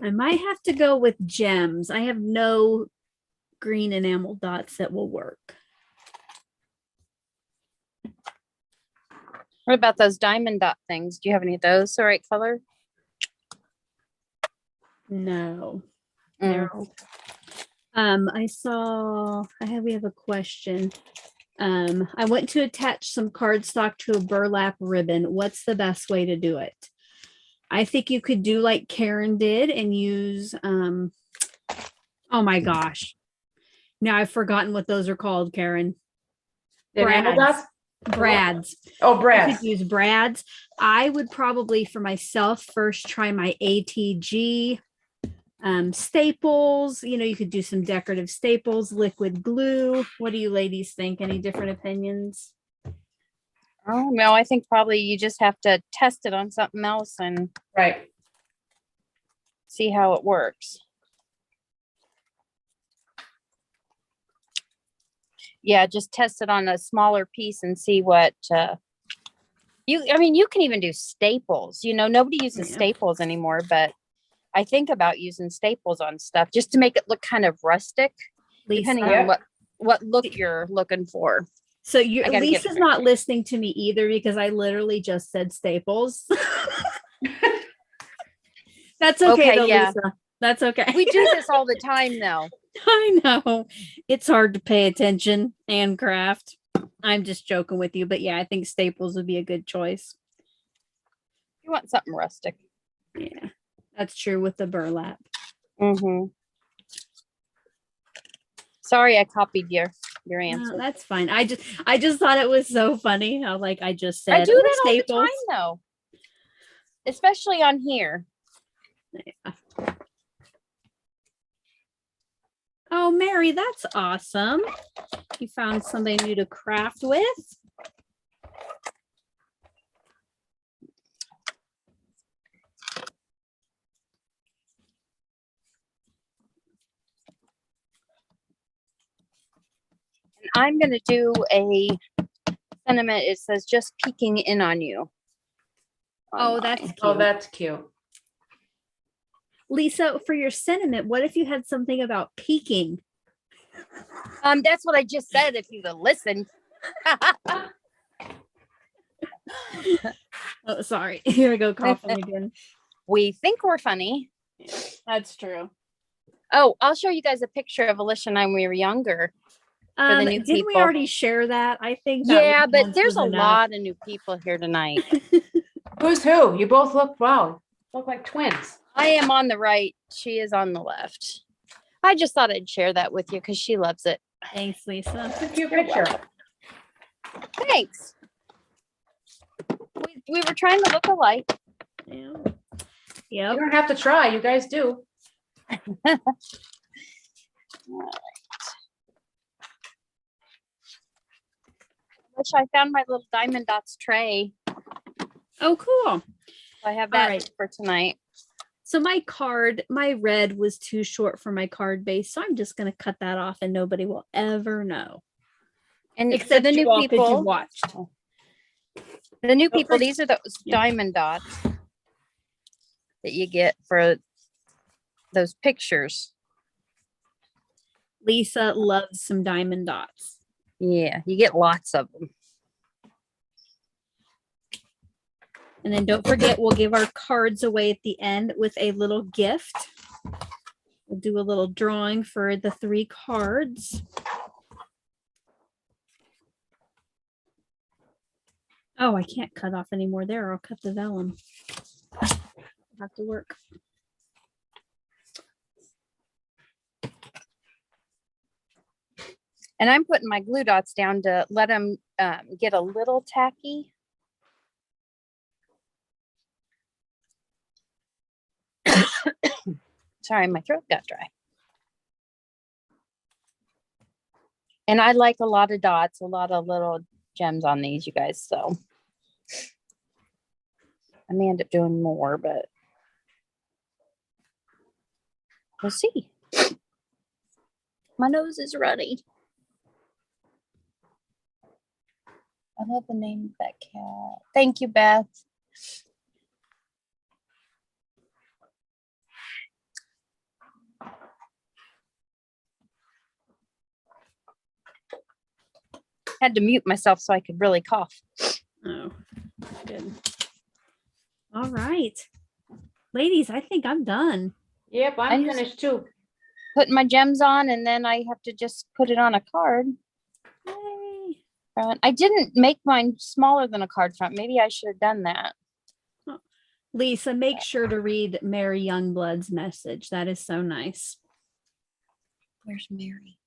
I might have to go with gems. I have no green enamel dots that will work. What about those diamond dot things? Do you have any of those the right color? No. Mm. No. We have a question. I want to attach some cardstock to a burlap ribbon. What's the best way to do it? I think you could do like Karen did and use, oh my gosh. Now I've forgotten what those are called, Karen. The enamel dots? Brads. Oh, You brads. could use brads. I would probably for myself first try my ATG staples. You know, you could do some decorative staples, liquid glue. What do you ladies think? Any different opinions? Oh, no, I think probably you just have to test it on something else and Right. see how it works. Yeah, just test it on a smaller piece and see what I mean, you can even do staples. You know, nobody uses Yeah. staples anymore, but I think about using staples on stuff just to make it look kind of rustic, depending Lisa. on what look you're looking for. So I gotta get Lisa's not listening to me either because I literally just said staples. That's okay, though, yeah. Lisa. That's okay. We do this all the time though. I know. It's hard to pay attention and craft. I'm just joking with you, but yeah, I think staples would be a good choice. You want something rustic. Yeah, that's true with the burlap. Mm-hmm. Sorry, I copied your No, answer. that's fine. I just thought it was so funny how like I just said I do that all staples. the time though, especially on here. Yeah. Oh, Mary, that's awesome. You found somebody new to craft with. And I'm going to do a sentiment. It says just peeking in on you. Oh, that's cute. Oh, that's cute. Lisa, for your sentiment, what if you had something about peeking? That's what I just said. If you'd have listened. Oh, sorry. Here I go coughing again. We think we're funny. That's true. Oh, I'll show you guys a picture of Alicia and I when we were younger. For the new didn't we people. already share that? I think that Yeah, but once there's was a enough. lot of new people here tonight. Who's who? You both look, wow, look like twins. I am on the right. She is on the left. I just thought I'd share that with you because she loves it. Thanks, Lisa. That's a cute picture. Thanks. We were trying to look alike. Yeah. You Yep. don't have to try. You guys do. Wish I found my little diamond dots tray. Oh, cool. I have All that right. for tonight. So my red was too short for my card base, so I'm just going to cut that off and nobody will ever know. And Except for the you new all, 'cause you people, watched. the new Oh, people, these are those diamond dots that you get for those pictures. Lisa loves some diamond dots. Yeah, you get lots of them. And then don't forget, we'll give our cards away at the end with a little gift. We'll do a little drawing for the 3 cards. Oh, I can't cut off anymore there. I'll cut the vellum. I'll have to work. And I'm putting my glue dots down to let them get a little tacky. Sorry, my throat got dry. And I like a lot of dots, a lot of little gems on these, you guys. So I may end up doing more, but We'll see. My nose is runny. I love the name of that cat. Thank you, Beth. Had to mute myself so I could really cough. Oh, good. All right. Ladies, I think I'm done. Yep, I'm finished too. Putting my gems on, and then I have to just put it on a card. Yay. Front. I didn't make mine smaller than a card front. Maybe I should have done that. Lisa, make sure to read Mary Youngblood's message. That is so nice. Where's Mary?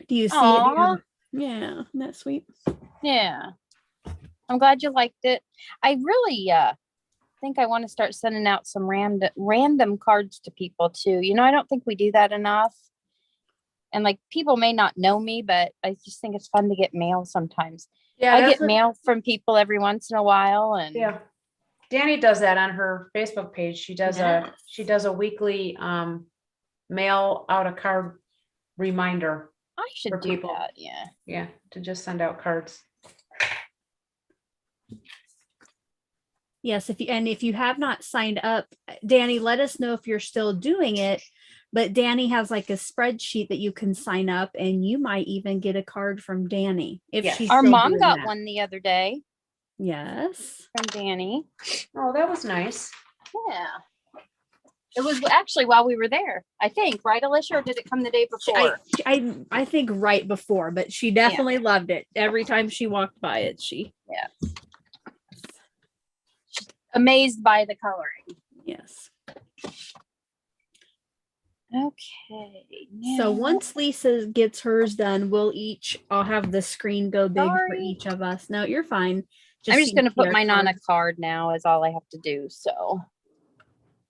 Do you see Aw. it? Yeah, isn't that sweet? Yeah. I'm glad you liked it. I really think I want to start sending out some random cards to people too. You know, I don't think we do that enough. And like, people may not know me, but I just think it's fun to get mail sometimes. Yeah, I that's get mail from people every once in a while, and Yeah, Danny does that on her Facebook page. She does Yes. a weekly mail out a card reminder. I should for do people. that. Yeah. Yeah, to just send out cards. Yes, if you have not signed up, Danny, let us know if you're still doing it. But Danny has like a spreadsheet that you can sign up, and you might even get a card from Danny if Yes. she's Our still mom doing got that. one the other day Yes. from Danny. Oh, that was nice. Yeah. It was actually while we were there, I think, right, Alicia, or did it come the day before? I think right before, but she definitely loved it. Every time she walked by it, she Amazed by the coloring. yes. Okay. So now- once Lisa gets hers done, I'll have the screen go big for Sorry. each of us. No, you're fine. I'm just so you going to see put our mine on a cards. card now is all I have to do. So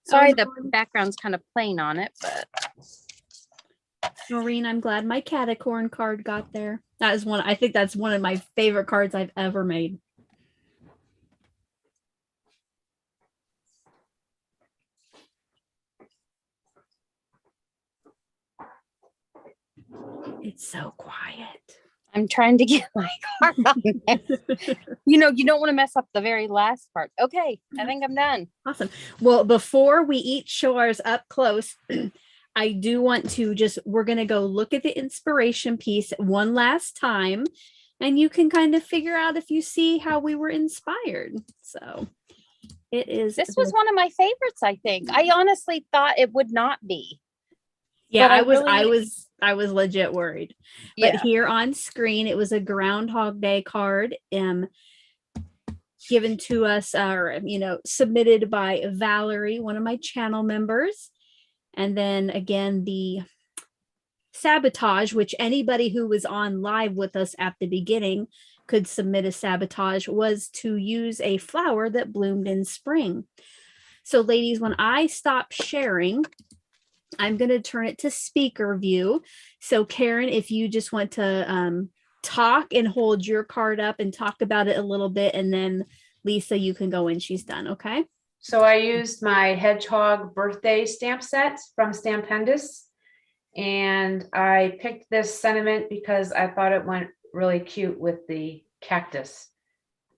sorry, the Noreen. background's kind of plain on it, but Noreen, I'm glad my catacorn card got there. I think that's one of my favorite cards I've ever made. It's so quiet. I'm trying to get my card on there. You know, you don't want to mess up the very last part. Okay, I think I'm done. Awesome. Well, before we each show ours up close, I do want to we're going to go look at the inspiration piece one last time, and you can kind of figure out if you see how we were inspired. So This was one of my favorites, I think. I honestly thought it would not be. Yeah, but I was legit worried. Yeah. But here on screen, it was a Groundhog Day card given to us, submitted by Vallari, one of my channel members. And then again, the sabotage, which anybody who was on live with us at the beginning could submit a sabotage, was to use a flower that bloomed in spring. So ladies, when I stop sharing, I'm going to turn it to speaker view. So Karen, if you just want to talk and hold your card up and talk about it a little bit, and then Lisa, you can go when she's done. Okay. So I used my hedgehog birthday stamp set from Stampendous, and I picked this sentiment because I thought it went really cute with the cactus.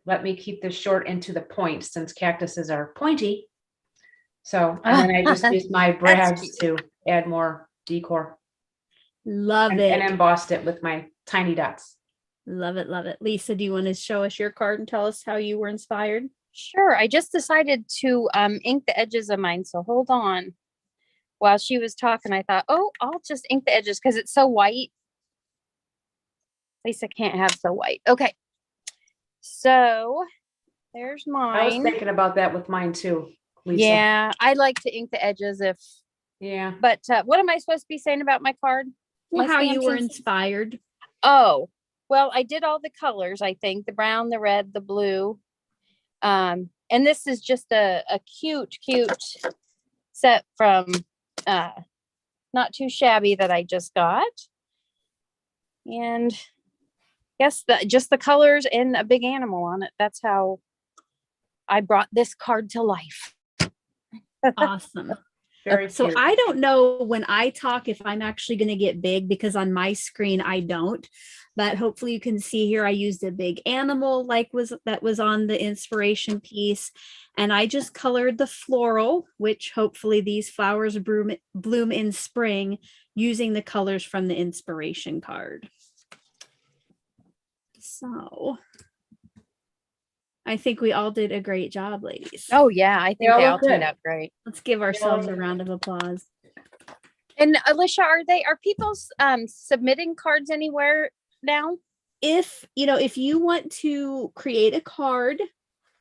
Let me keep this short and to the point since cactuses are pointy. So, and then I just used my brads to add more decor. Love it. And embossed it with my tiny dots. Love it. Love it. Lisa, do you want to show us your card and tell us how you were inspired? Sure. I just decided to ink the edges of mine. So hold on. While she was talking, I thought, oh, I'll just ink the edges because it's so white. Lisa can't have so white. Okay. So there's mine. I was thinking about that with mine too, Lisa. Yeah, I like to ink the edges if. Yeah. But what am I supposed to be saying about my card? Well, My how you were stamps? inspired. Oh, well, I did all the colors, I think. The brown, the red, the blue. And this is just a cute set from Not Too Shabby that I just got. And yes, just the colors and a big animal on it. That's how I brought this card to life. Awesome. Very So cute. I don't know when I talk if I'm actually going to get big, because on my screen I don't, but hopefully you can see here I used a big animal that was on the inspiration piece, and I just colored the floral, which hopefully these flowers bloom in spring, using the colors from the inspiration card. So I think we all did a great job, ladies. Oh yeah, I think all they look all turned good. out great. Let's give ourselves a good. round of applause. And Alicia, are people submitting cards anywhere now? If you want to create a card,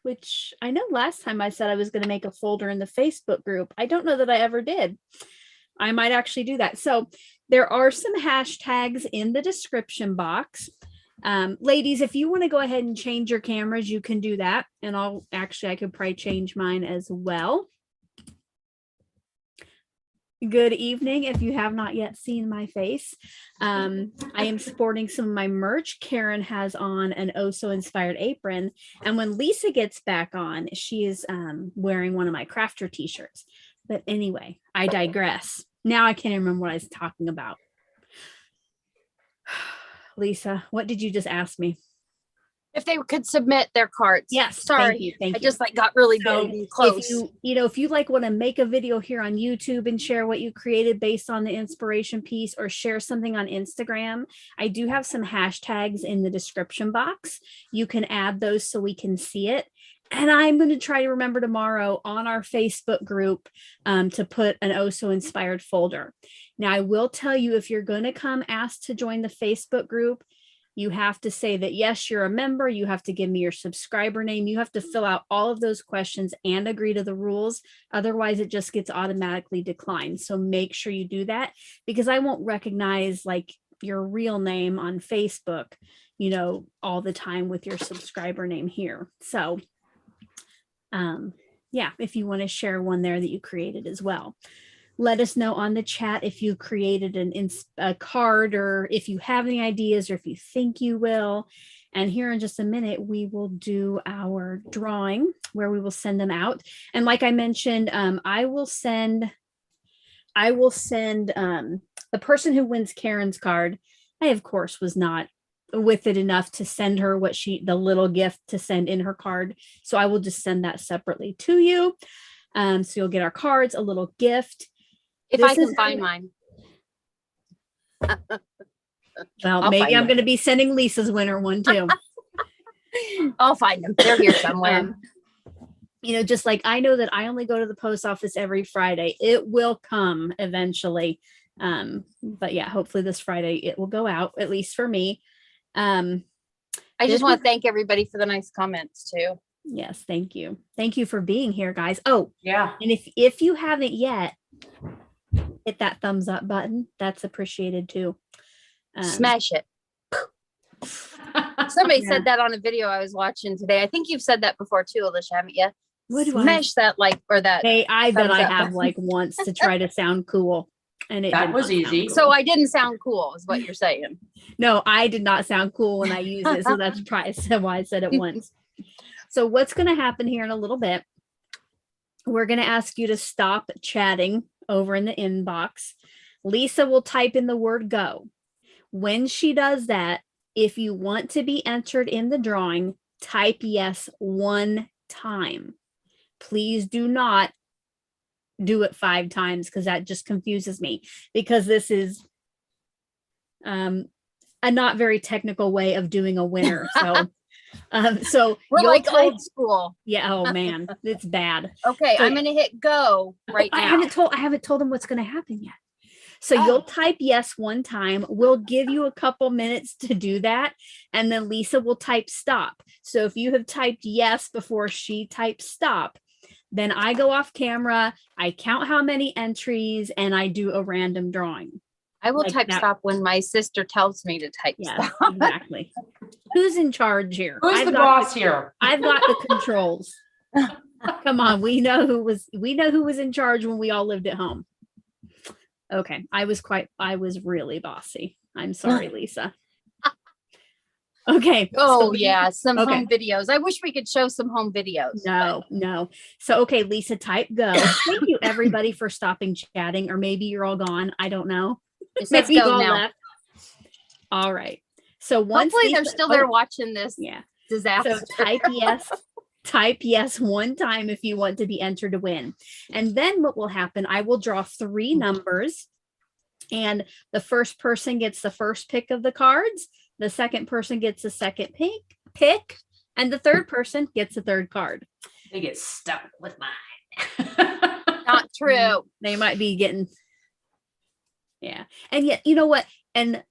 which I know last time I said I was going to make a folder in the Facebook group, I don't know that I ever did. I might actually do that. So there are some hashtags in the description box. Ladies, if you want to go ahead and change your cameras, you can do that. And I could probably change mine as well. Good evening. If you have not yet seen my face, I am sporting some of my merch. Karen has on an Oh So Inspired apron. And when Lisa gets back on, she is wearing one of my crafter t-shirts. But anyway, I digress. Now I can't remember what I was talking about. Lisa, what did you just ask me? If they could submit their cards. Yes. Sorry. Thank I you. just got really So big and close. if you want to make a video here on YouTube and share what you created based on the inspiration piece, or share something on Instagram, I do have some hashtags in the description box. You can add those so we can see it. And I'm going to try to remember tomorrow on our Facebook group to put an Oh So Inspired folder. Now, I will tell you, if you're going to come ask to join the Facebook group, you have to say that, yes, you're a member. You have to give me your subscriber name. You have to fill out all of those questions and agree to the rules. Otherwise, it just gets automatically declined. So make sure you do that, because I won't recognize like your real name on Facebook, all the time with your subscriber name here. So yeah, if you want to share one there that you created as well. Let us know on the chat if you created a card, or if you have any ideas, or if you think you will. And here in just a minute, we will do our drawing where we will send them out. And like I mentioned, I will send the person who wins Karen's card. I, of course, was not with it enough to send her the little gift to send in her card. So I will just send that separately to you. So you'll get our cards, a little gift. If I can find mine. Well, maybe I'm going to be sending Lisa's winner one too. I'll find them. They're here somewhere. Just like I know that I only go to the post office every Friday. It will come eventually. But yeah, hopefully this Friday it will go out, at least for me. I just want to thank everybody for the nice comments too. Yes, thank you. Thank you for being here, guys. Oh, yeah. And if you haven't yet, hit that thumbs up button. That's appreciated too. Smash it. Somebody said that on a video I was watching today. I think you've said that before too, Alicia, haven't you? Smash that like, or that. Hey, I bet I have like once to try to sound cool. And that was easy. Cool. So I didn't sound cool is what you're saying. No, I did not sound cool when I used it. So that's probably why I said it once. So what's going to happen here in a little bit, we're going to ask you to stop chatting over in the inbox. Lisa will type in the word go. When she does that, if you want to be entered in the drawing, type yes one time. Please do not do it 5 times, because that just confuses me, because this is a not very technical way of doing a winner. So we're like old school. Yeah. Oh man, it's bad. Okay, so I'm gonna hit go right now. I haven't told them what's gonna happen yet. So you'll type yes one time. We'll give you a couple minutes to do that, and then Lisa will type stop. So if you have typed yes before she types stop, then I go off camera, I count how many entries, and I do a random drawing. I will type stop when my sister tells me to type stop. Exactly. Who's in charge here? Who's the boss here? I've got the controls. Come on, we know who was in charge when we all lived at home. Okay, I was really bossy. I'm sorry, Lisa. Okay. Oh so yeah, some okay. home videos. I wish we could show some home videos. No. So, okay, Lisa, type go. Thank you, everybody, for stopping chatting, or maybe you're all gone. I don't know. It says Maybe you go all now. left. All right. So once Hopefully they're Lisa- still there watching this Yeah. disaster. So type yes one time if you want to be entered to win. And then what will happen, I will draw 3 numbers, and the first person gets the first pick of the cards, the second person gets the second pick, and the third person gets the third card. They get stuck with mine. Not true. They might be getting, yeah. And yet, you know what? And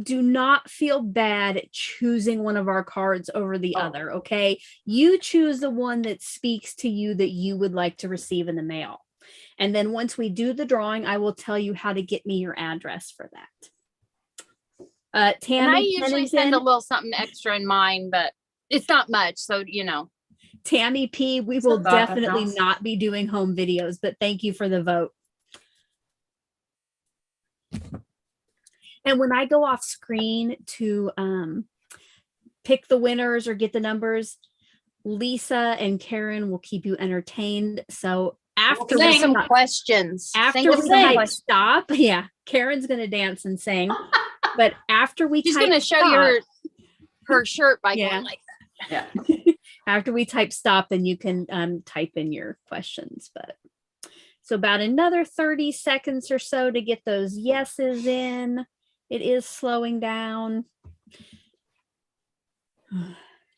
do not feel bad choosing one of our cards over the other, okay? You choose the one that speaks to you that you would like to receive in the mail. And then once we do the drawing, I will tell you how to get me your address for that. Tammy, And I usually send a Pennington, little something extra in mine, but it's not much. So, Tammy P, we So will glad that definitely counts. not be doing home videos, but thank you for the vote. And when I go off screen to pick the winners or get the numbers, Lisa and Karen will keep you entertained. So after Sing. we some stop, questions. after Think of we some type questions. stop, yeah, Karen's gonna dance and sing. But after we She's type going to show stop, her shirt by Yeah. going like that. Yeah. after we type stop, then you can type in your questions. But so about another 30 seconds or so to get those yeses in. It is slowing down.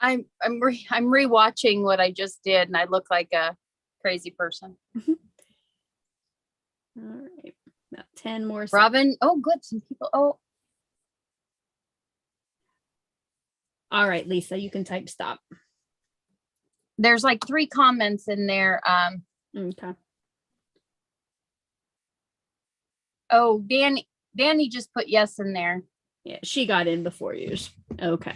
I'm rewatching what I just did, and I look like a crazy person. All right, about 10 more seconds. Robin, oh, good. Some people. Oh, All right, Lisa, you can type stop. there's like 3 comments in there. Okay. Oh, Danny just put yes in there. Yeah, she got in before yours. Okay.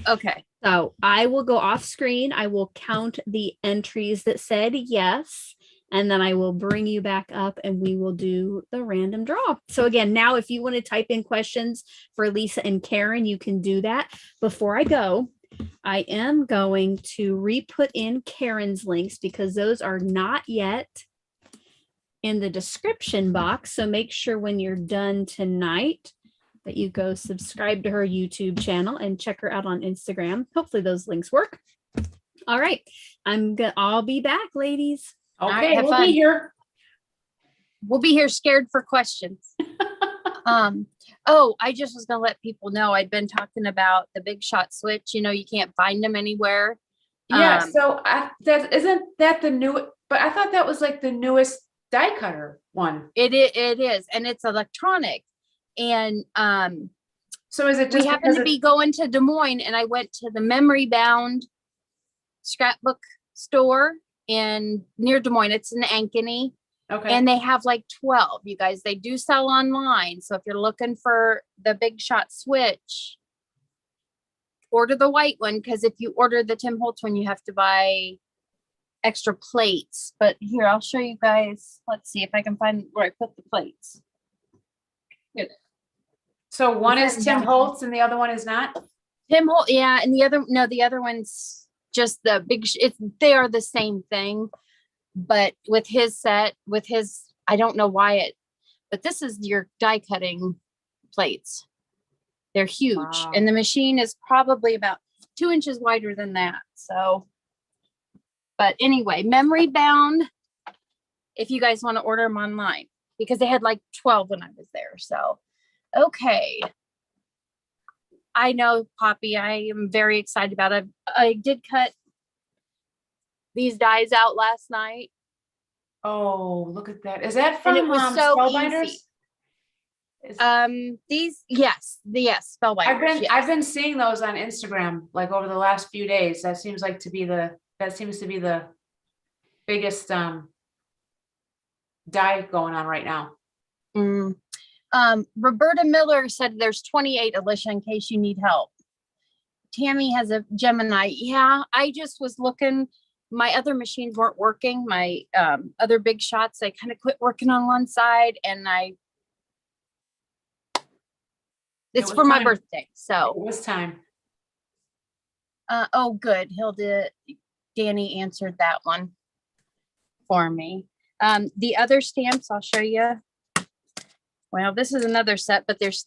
Okay. So I will go off screen. I will count the entries that said yes, and then I will bring you back up and we will do the random draw. So again, now if you want to type in questions for Lisa and Karen, you can do that. Before I go, I am going to re-put in Karen's links because those are not yet in the description box. So make sure when you're done tonight that you go subscribe to her YouTube channel and check her out on Instagram. Hopefully those links work. All right. I'll be back, ladies. Okay, right, have we'll fun. be here. We'll be here scared for questions. Oh, I just was gonna let people know I'd been talking about the Big Shot switch. You can't find them anywhere. Yeah, Um, so isn't that the new, but I thought that was like the newest die cutter one. It is, and it's electronic. And So is it we just happened because to be going to Des Moines, and I went to the Memory Bound scrapbook store in near Des Moines. It's in Ankeny. okay. And they have like 12, you guys. They do sell online. So if you're looking for the Big Shot switch, order the white one, because if you order the Tim Holtz one, you have to buy extra plates. But here, I'll show you guys. Let's see if I can find where I put the plates. Here. So one Is is that Tim done? Holtz and the other one is not? Tim Holtz, yeah, and the other one's just the big. They are the same thing, but with his I don't know why but this is your die cutting plates. They're huge, Wow. and the machine is probably about 2 inches wider than that. So, but anyway, Memory Bound. If you guys want to order them online, because they had like 12 when I was there. So, okay. I know, Poppy, I am very excited about it. I did cut these dies out last night. Oh, look at that. Is that And from it was so Spellbinders? easy. Is- Yes, Spellbinders. I've been seeing those on Instagram like over the last few days. That seems to be the biggest die going on right now. Roberta Miller said there's 28, Alicia, in case you need help. Tammy has a Gemini. Yeah, I just was looking. My other machines weren't working. My other Big Shots, I kind of quit working on one side, and it's was for my time. birthday. It So was time. Oh, good. Danny answered that one for me. The other stamps I'll show you. Well, this is another set, but this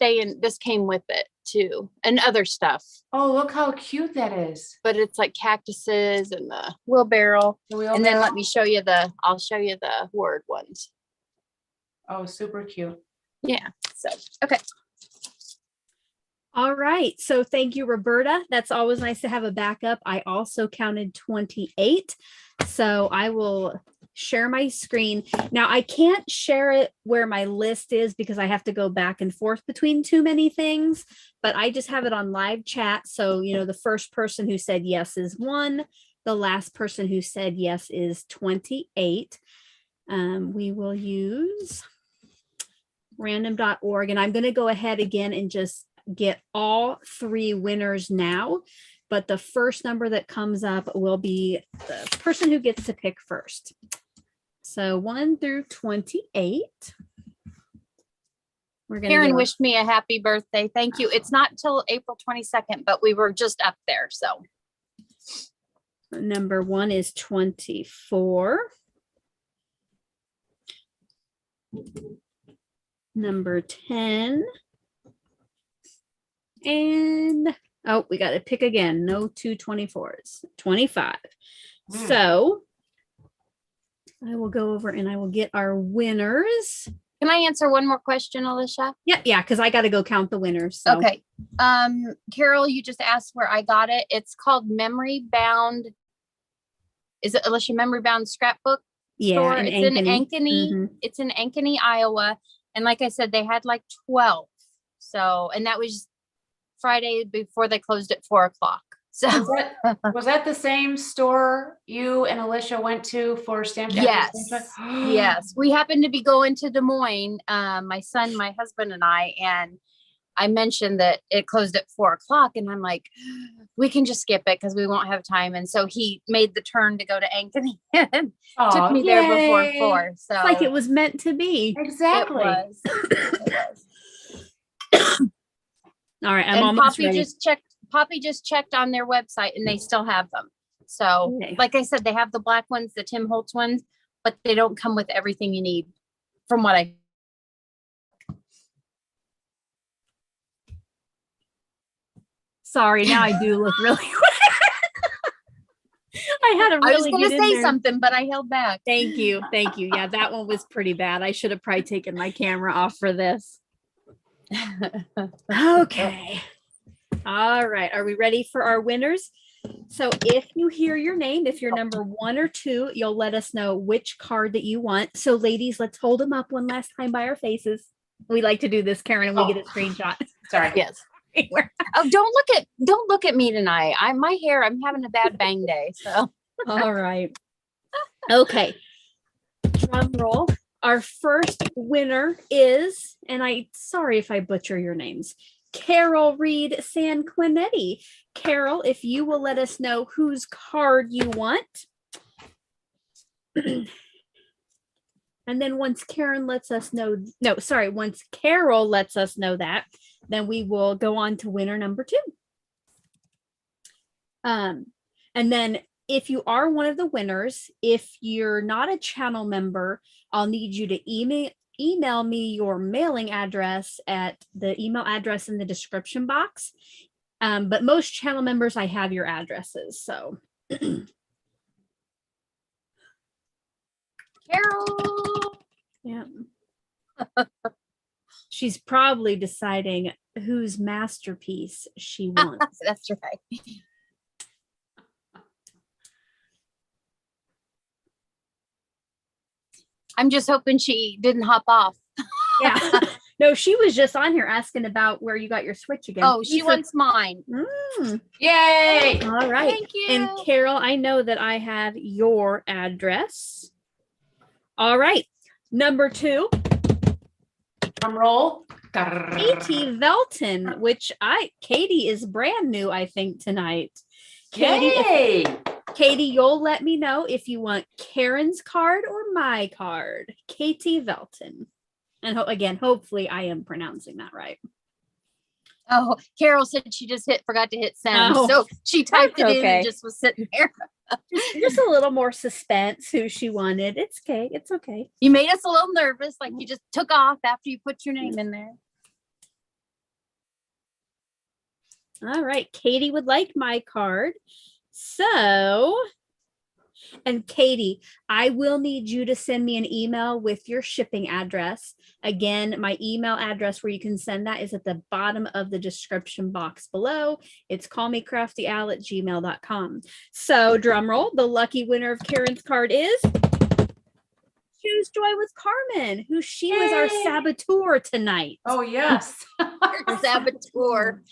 came with it too, and other stuff. Oh, look how cute that is. But it's like cactuses and the wheelbarrow. And then let me show you I'll show you the word ones. Oh, super cute. Yeah. So, okay. All right. So thank you, Roberta. That's always nice to have a backup. I also counted 28. So I will share my screen. Now I can't share it where my list is because I have to go back and forth between too many things, but I just have it on live chat. So, the first person who said yes is 1. The last person who said yes is 28. We will use random.org, and I'm going to go ahead again and just get all 3 winners now. But the first number that comes up will be the person who gets to pick first. So 1 through 28. Karen wished me a happy birthday. Thank you. It's not till April 22nd, but we were just up there. So number 1 is 24. Number 10. And we got to pick again. No 2 24s. 25. So I will go over and I will get our winners. Can I answer one more question, Alicia? Yeah, because I got to go count the winners. So. Okay. Carol, you just asked where I got it. It's called Memory Bound. Is it Alicia Memory Bound Scrapbook? Yeah, Store? It's in Ankeny. Mm-hmm. It's in Ankeny, Iowa. And like I said, they had like 12. So, and that was Friday before they closed at 4:00. So was that the same store you and Alicia went to for stamp? Yes. Yes. We happened to be going to Des Moines, my son, my husband, and and I mentioned that it closed at 4:00, and I'm like, we can just skip it because we won't have time. And so he made the turn to go to Ankeny and took me there before 4. So it's like it was meant to be. Exactly. It was. All right. I'm almost ready. Poppy just checked on their website and they still have them. So like I said, they have the black ones, the Tim Holtz ones, but they don't come with everything you need from what I. Sorry, now I do look really I had a really I was going to say something, but I held back. Thank you. Yeah, that one was pretty bad. I should have probably taken my camera off for this. Okay. All right. Are we ready for our winners? So if you hear your name, if you're number 1 or 2, you'll let us know which card that you want. So ladies, let's hold them up one last time by our faces. We like to do this, Karen, and we get a screenshot. Sorry. Yes. Oh, don't look at me tonight. I'm having a bad bang day. So all right. Okay. Drum roll. Our first winner is, and sorry if I butcher your names, Carol Reed Sanquinetti. Carol, if you will let us know whose card you want. And then once Carol lets us know that, then we will go on to winner number 2. And then if you are one of the winners, if you're not a channel member, I'll need you to email me your mailing address at the email address in the description box. But most channel members, I have your addresses. So Carol. Yeah. She's probably deciding whose masterpiece she wants. That's right. I'm just hoping she didn't hop off. Yeah. No, she was just on here asking about where you got your Switch again. Oh, she wants mine. Yay! All right. Thank you. And Carol, I know that I have your address. All right. Number 2. Drum roll. Katie Velton, Katie is brand new, I think, tonight. Yay! Katie, you'll let me know if you want Karen's card or my card. Katie Velton. And again, hopefully I am pronouncing that right. Oh, Carol said she just forgot to hit send. Oh, so she typed it that's in okay. and just was sitting there. Just a little more suspense who she wanted. It's okay. It's okay. You made us a little nervous, like you just took off after you put your name in there. All right. Katie would like my card. So, and Katie, I will need you to send me an email with your shipping address. Again, my email address where you can send that is at the bottom of the description box below. It's callmecraftyal@gmail.com. So drum roll, the lucky winner of Karen's card is Choose Joy with Carmen, who she was our Yay. saboteur tonight. Oh, yes. Your saboteur.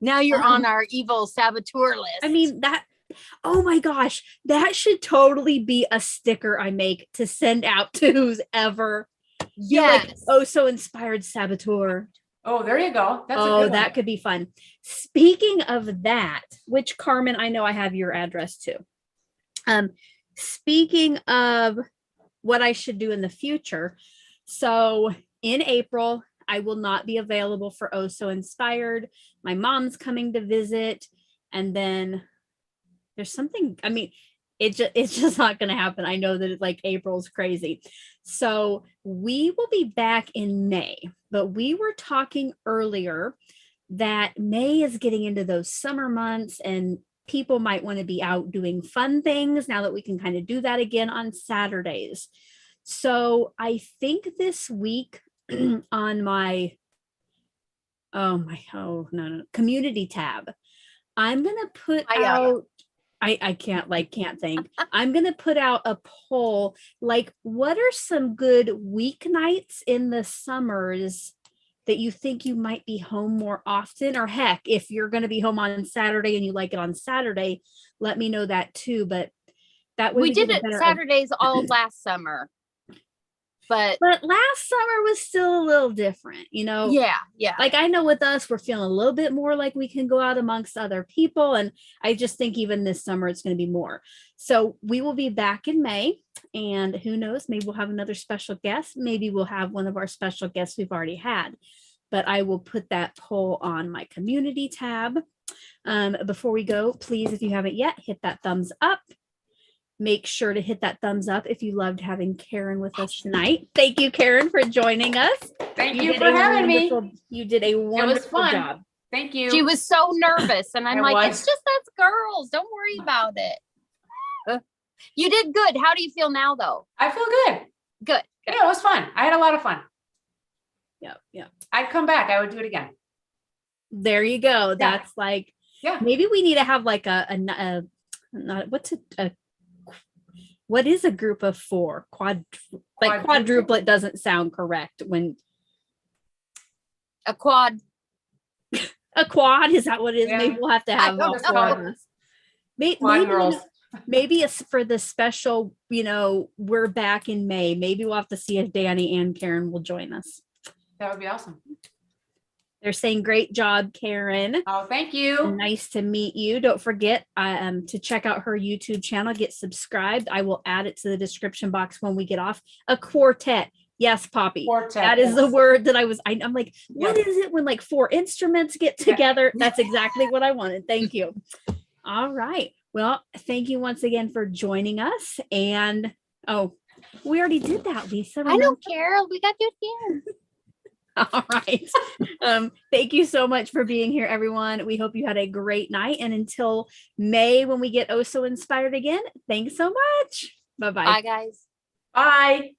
Now you're on our evil saboteur list. I mean, oh my gosh, that should totally be a sticker I make to send out to who's ever. yes. Like, oh, so inspired saboteur. Oh, there you go. That's a Oh, good that one. could be fun. Speaking of that, which Carmen, I know I have your address too. Speaking of what I should do in the future. So in April, I will not be available for Oh So Inspired. My mom's coming to visit. And then there's something, I mean, it's just not going to happen. I know that like April's crazy. So we will be back in May, but we were talking earlier that May is getting into those summer months and people might want to be out doing fun things now that we can kind of do that again on Saturdays. So I think this week on my community tab, I'm going to put out, I can't think. I'm going to put out a poll, like what are some good weeknights in the summers that you think you might be home more often? Or heck, if you're going to be home on Saturday and you like it on Saturday, let me know that too. But that way we did it Saturdays all last summer. But last summer was still a little different, you know? Yeah. Like I know with us, we're feeling a little bit more like we can go out amongst other people. And I just think even this summer, it's going to be more. So we will be back in May. And who knows, maybe we'll have another special guest. Maybe we'll have one of our special guests we've already had. But I will put that poll on my community tab. Before we go, please, if you haven't yet, hit that thumbs up. Make sure to hit that thumbs up if you loved having Karen with us tonight. Thank you, Karen, for joining us. Thank you for having me. You did a wonderful job. Thank you. She was so nervous. And I'm I like, was. it's just us girls. Don't worry about it. You did good. How do you feel now, though? I feel good. Good. Yeah, it was fun. I had a lot of fun. Yeah. I'd come back. I would do it again. There you go. Yeah. That's like, Yeah. maybe we need to have like what is a group of four? Quadruplet doesn't sound correct when. A quad. A quad, is that what it is? Yeah. Maybe we'll have to have all four of us. Quad girls. Maybe it's for the special, we're back in May. Maybe we'll have to see if Danny and Karen will join us. That would be awesome. They're saying great job, Karen. Oh, thank you. Nice to meet you. Don't forget to check out her YouTube channel, get subscribed. I will add it to the description box when we get off. A quartet. Yes, Poppy. Quartet, that is yes. the word that I'm like, what is it when like four instruments get together? That's exactly what I wanted. Thank you. All right. Well, thank you once again for joining us. And we already did that, Lisa. I know, Carol. We got to do it again. All right. Thank you so much for being here, everyone. We hope you had a great night. And until May, when we get Oh So Inspired again, thanks so much. Bye-bye. Bye, guys. Bye.